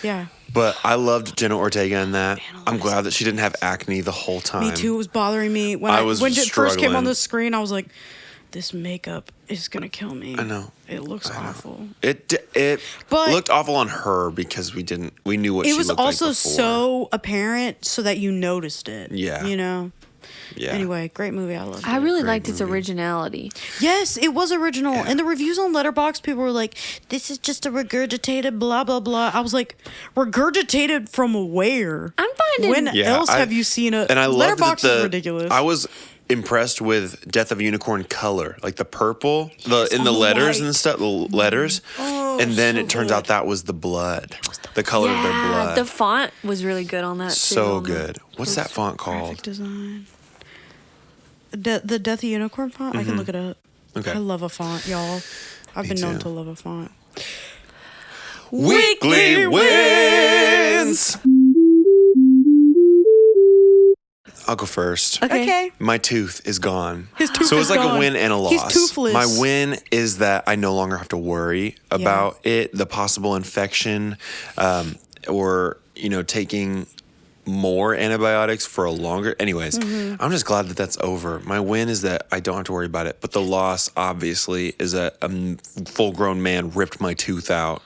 Yeah. But I loved Jenna Ortega in that. I'm glad that she didn't have acne the whole time. Me too. It was bothering me. When it first came on the screen, I was like, this makeup is going to kill me. I know. It looks awful. It looked awful on her because we knew what she looked like. It was also before. so apparent so that you noticed it. Yeah. You know? Yeah. Anyway, great movie. I loved it. I really liked its originality. Yes, it was original. Yeah. And the reviews on Letterboxd, people were like, this is just a regurgitated blah, blah, blah. I was like, regurgitated from where? I'm finding... When else have you seen it? And I loved Letterboxd is ridiculous. I was impressed with Death of a Unicorn color. Like the purple, in the letters and stuff, the letters. Oh, and then so it turns good. out that was the blood. The color of their blood. The font was really good on that, too. So good. What's that font called? Graphic design. The Death of Unicorn font? I can look it up. Okay. I love a font, y'all. I've been known to love a font. Weekly wins! I'll go first. Okay. My tooth is gone. His tooth so it's is like gone. a win and a loss. He's toothless. My win is that I no longer have to worry about the possible infection, or taking more antibiotics for a longer. Anyways, I'm just glad that that's over. My win is that I don't have to worry about it. But the loss, obviously, is that a full-grown man ripped my tooth out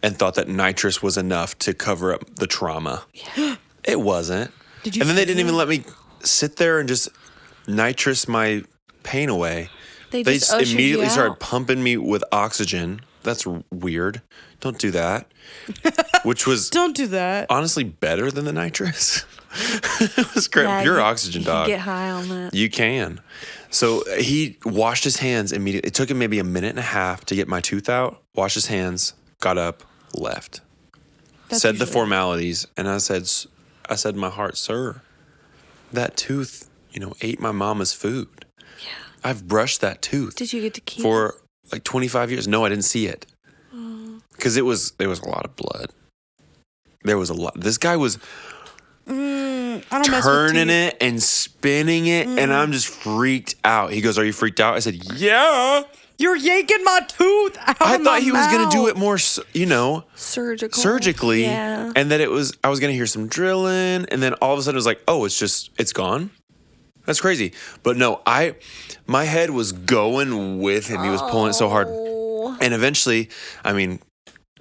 and thought that nitrous was enough to cover up the trauma. Yeah. It wasn't. Did you? And then they didn't even let me sit there and just nitrous my pain away. They just immediately you started out. pumping me with oxygen. That's weird. Don't do that. Which was Don't do that. honestly better than the nitrous. It was great. Yeah, Pure you- oxygen, you dog. can get high on that. You can. So he washed his hands immediately. It took him maybe a minute and a half to get my tooth out, washed his hands, got up, left. Said the formalities, and I said in my heart, sir, that tooth, ate my mama's food. Yeah. I've brushed that tooth. Did you get to keep for like 25 years? No, I didn't see it. Because there was a lot of blood. There was a lot. This guy was I don't mess with turning teeth. it and spinning it, and I'm just freaked out. He goes, "Are you freaked out?" I said, "Yeah." You're yanking my tooth out I of my thought he was going to do mouth. it more, surgically, Yeah. and that I was going to hear some drilling, and then all of a sudden it was like, "Oh, it's gone." That's crazy. But no, my head was going with him. He was pulling it so hard, and eventually,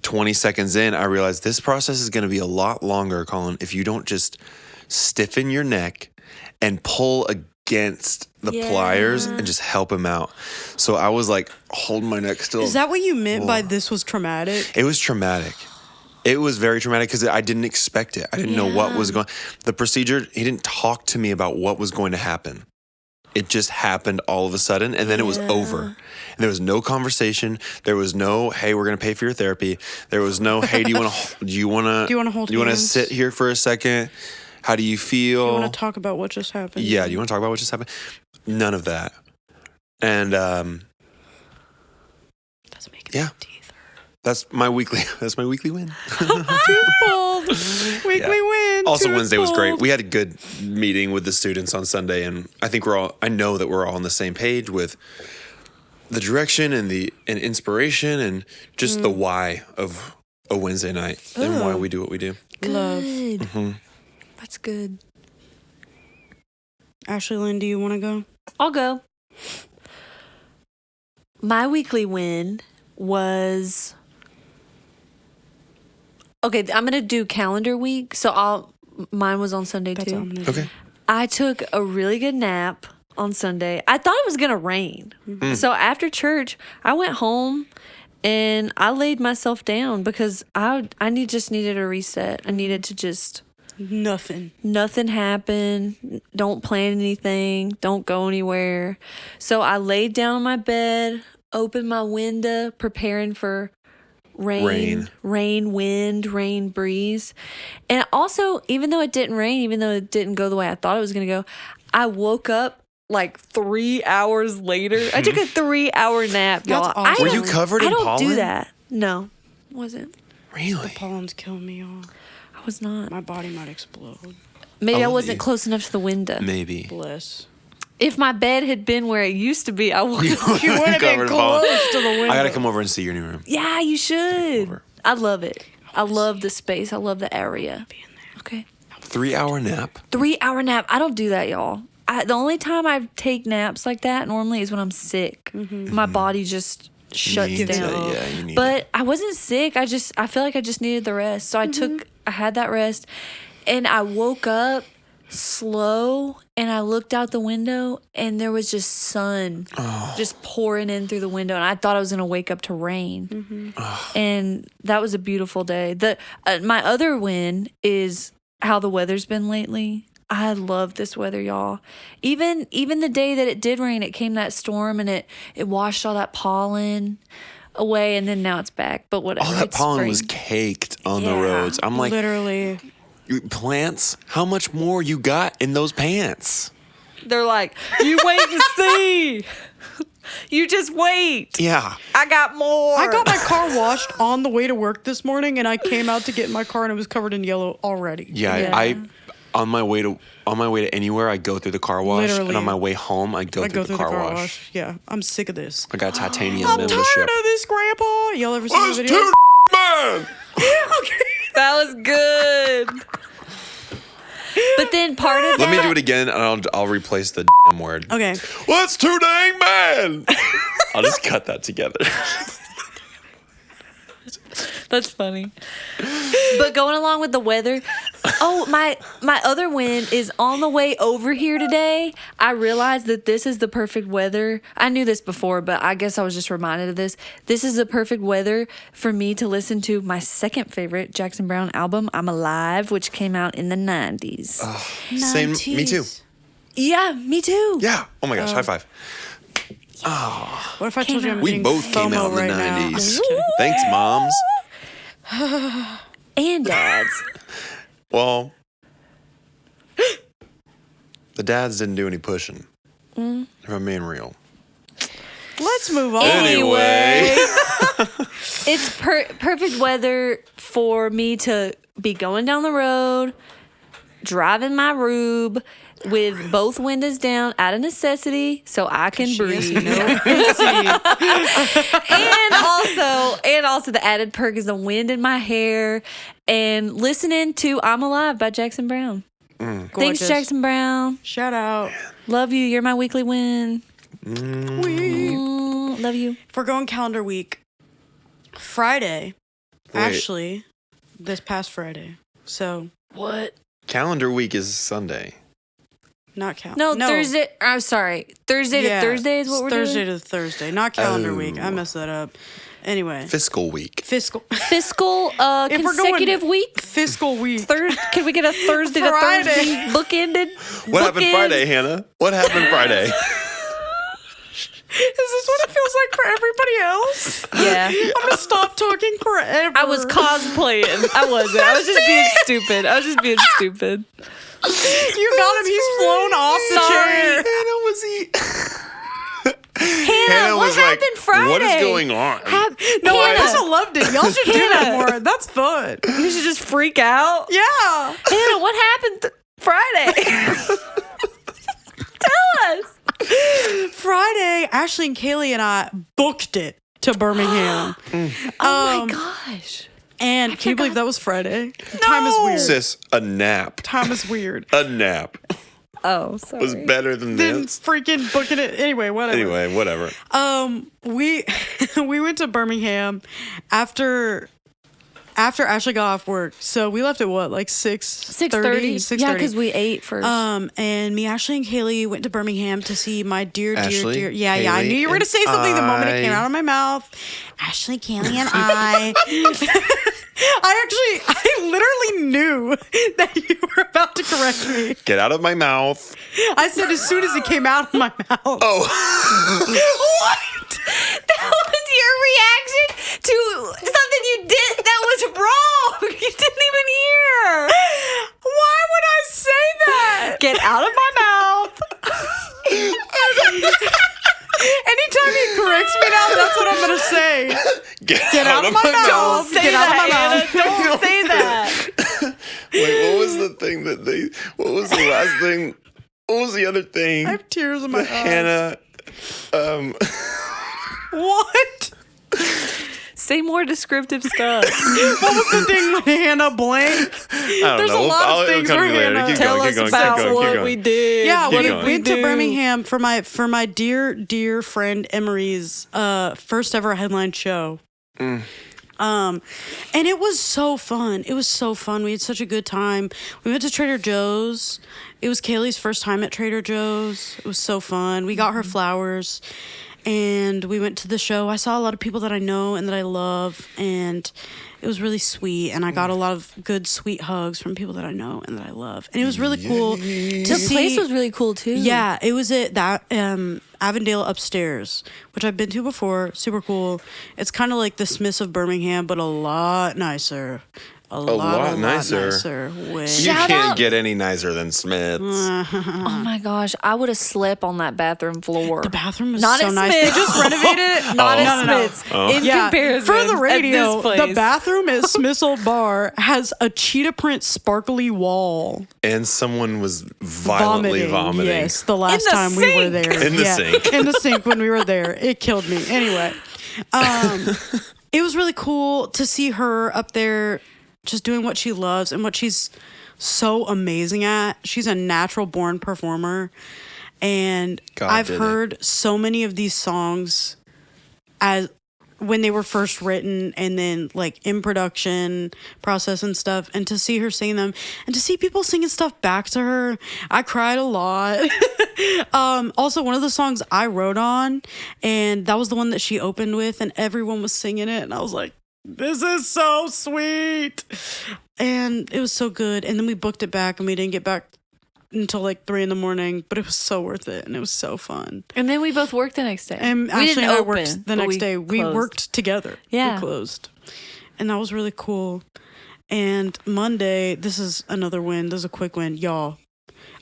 20 seconds in, I realized this process is going to be a lot longer, Colin, if you don't just stiffen your neck and pull against the pliers and just help him out. So I was like holding my neck still. Is that what you meant by this was traumatic? It was traumatic. It was very traumatic because I didn't expect it. I didn't know what was going. The procedure, he didn't talk to me about what was going to happen. It just happened all of a sudden, and then it was over. And there was no conversation. There was no, "Hey, we're going to pay for your therapy." There was no, "Hey, do you want to sit here for a second? How do you feel? Do you want to talk about what just happened? Yeah, do you want to talk about what just happened?" None of that. And That's making my teeth hurt. that's my weekly win. Twofold. Weekly win. Also, Wednesday was great. Twofold. We had a good meeting with the students on Sunday, and I think I know that we're all on the same page with the direction and inspiration and just the why of a Wednesday night and why we do what we do. Love. Good. That's good. Ashley Lynn, do you want to go? I'll go. My weekly win was... Okay, I'm going to do calendar week. So mine was on Sunday That's what I'm too. gonna do. Okay. I took a really good nap on Sunday. I thought it was going to rain. So after church, I went home and I laid myself down because I just needed a reset. I needed to just... Nothing happened. Don't plan anything. Don't go anywhere. So I laid down on my bed, opened my window, preparing for rain, wind, rain, breeze. And also, even though it didn't rain, even though it didn't go the way I thought it was going to go, I woke up like 3 hours later. I took a 3-hour nap, y'all. That's awesome. Were you covered in I don't pollen? do that. No, wasn't. Really? Pollen's killing me, y'all. I was not. My body might explode. Maybe I love wasn't you. close enough to the window. Maybe. Bless. If my bed had been where it used to be, I would. You would have Covered been in pollen. close to the window. I gotta come over and see your new room. Yeah, you should. over. I love it. I love the space. I love the area. Okay. 3-hour nap. 3-hour nap. I don't do that, y'all. The only time I take naps like that normally is when I'm sick. My body just shuts Needs down. it, yeah, you need But it. I wasn't sick. I feel like I just needed the rest. So I had that rest, and I woke up slow, and I looked out the window, and there was just sun just pouring in through the window, and I thought I was gonna wake up to rain. And that was a beautiful day. My other win is how the weather's been lately. I love this weather, y'all. Even the day that it did rain, it came that storm, and it washed all that pollen away, and then now it's back. But whatever. All that it's pollen spring. was caked on the Yeah. roads. I'm like, Literally. plants, how much more you got in those pants? They're like, you wait and see. You just wait. Yeah. I got more. I got my car washed on the way to work this morning, and I came out to get in my car, and it was covered in yellow already. Yeah, Yeah. I on my way to anywhere, I go through the car wash, Literally. and on my way home, I go through the car wash. Yeah, I'm sick of this. I got a titanium I'm membership. tired of this, Grandpa. Y'all ever seen the video? man. That was good. But then part of that. Let me do it again, and I'll replace the damn word. Okay. Well, that's too dang man. I'll just cut that together. That's funny. But going along with the weather, my other win is on the way over here today. I realized that this is the perfect weather. I knew this before, but I guess I was just reminded of this. This is the perfect weather for me to listen to my second favorite Jackson Browne album, I'm Alive, which came out in the 90s. Same, me too. Yeah, me too. Yeah. Oh my gosh, high five. What if I told you I'm We getting both came FOMO out in the right now? 90s. Thanks, moms. And dads. Well, the dads didn't do any pushing. If I'm being real. Let's move on. Anyway. It's perfect weather for me to be going down the road, driving my Rube with both windows down out of necessity so I can breathe. And also the added perk is the wind in my hair and listening to I'm Alive by Jackson Browne. Thanks, Gorgeous. Jackson Browne. Shout out. Love you. You're my weekly win. We. Love you. If we're going calendar week, Friday, actually, this past Friday. So, What? Calendar week is Sunday. not calendar. No, Thursday. I'm sorry. Thursday to Thursday is what we're Thursday doing. to Thursday, not calendar Oh. week. I messed that up. Anyway, Fiscal week. fiscal Fiscal If we're going- consecutive week. fiscal week. Can we get a Thursday to Friday. Thursday bookended? What happened Bookend? Friday, Hannah? What happened Friday? Is this what it feels like for everybody else? Yeah. I'm gonna stop talking forever. I was cosplaying. I wasn't. I was just being stupid. You got him. He's flown off the Sorry. chair. Hannah was Hannah, what was like, happened Friday? what is going on? No, I Hannah. also loved it. Y'all should do that Hannah. more. That's fun. You should just freak out. Yeah. Hannah, what happened Friday? Tell us. Friday, Ashley and Kaylee and I booked it to Birmingham. Oh my gosh. And can you believe that was Friday? Time is weird. Sis, a nap. Time is weird. A nap Oh, sorry. was better than Then this. freaking booking it. Anyway, whatever. Anyway, whatever. We we went to Birmingham after Ashley got off work. So we left at what, like 6:30? 6:30. Yeah, because we ate first. And me, Ashley, and Kaylee went to Birmingham to see my dear. Ashley, Yeah, I Kaylee, knew you were going to say something the moment it came I- out of my mouth. Ashley, Kaylee, and I. I literally knew that you were about to correct me. Get out of my mouth. I said as soon as it came out of my mouth. Oh. What? That was your reaction to something you did that was wrong. You didn't even hear. Why would I say that? Get out of my mouth. gotta say, Get out of my mouth. Say Get out of my that, mouth. Hannah. Don't say that. Wait, what was the thing that they? What was the last thing? What was the other thing? I have tears in my eyes. Hannah. What? Say more descriptive stuff. What was the thing with Hannah blank? I don't There's know. a lot of It'll things come to where me later. Hannah. Keep Tell going, us keep going, about keep going, keep what going. we did. Yeah, Keep we going. went to Birmingham for my dear friend Emery's first ever headline show. And it was so fun. It was so fun. We had such a good time. We went to Trader Joe's. It was Kaylee's first time at Trader Joe's. It was so fun. We got her flowers and we went to the show. I saw a lot of people that I know and that I love, and it was really sweet. And I got a lot of good, sweet hugs from people that I know and that I love. And it was really cool to The see. place was really cool too. Yeah, it was at that Avondale upstairs, which I've been to before. Super cool. It's kind of like the Smiths of Birmingham, but a lot nicer. A lot nicer. Way. You Shout can't out. get any nicer than Smith's. Oh my gosh, I would have slept on that bathroom floor. The bathroom was Not so at nice. Smith's. They just renovated it. Not No, at no, no. Smith's. In comparison, for the radio, at this place. the bathroom at Smith's Old Bar has a cheetah print sparkly wall. And someone was violently vomiting. Yes, the last the time we were sink. there. In the sink. In the sink when we were there. It killed me. Anyway, it was really cool to see her up there just doing what she loves and what she's so amazing at. She's a natural born performer. And God I've did it. heard so many of these songs as when they were first written and then like in production process and stuff, and to see her sing them and to see people singing stuff back to her, I cried a lot. Also, one of the songs I wrote on, and that was the one that she opened with, and everyone was singing it, and I was like, this is so sweet. And it was so good. And then we booked it back and we didn't get back until like 3 a.m, but it was so worth it and it was so fun. And then we both worked the next day. And we Ashley didn't and I open, worked the but next day. We closed. worked together. Yeah. We closed. And that was really cool. And Monday, this is another win. This is a quick win. Y'all,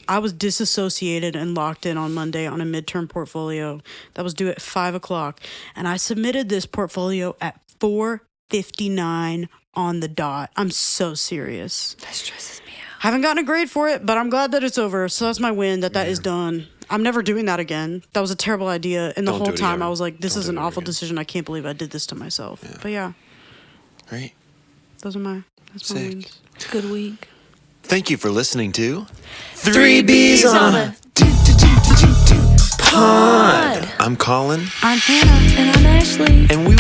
I was disassociated and locked in on Monday on a midterm portfolio that was due at 5 o'clock. And I submitted this portfolio at 4:59 on the dot. I'm so serious. That stresses me out. Haven't gotten a grade for it, but I'm glad that it's over. So that's my win, that is done. I'm never doing that again. That was a terrible idea. And the Don't whole do it time again. I was like, this Don't is do an it awful again. decision. I can't believe I did this to myself. But yeah, Right? that's my Sick. wins. Good week. Thank you for listening to Three B's on a Pod. I'm Colin, I'm Hannah. And I'm Ashley. and we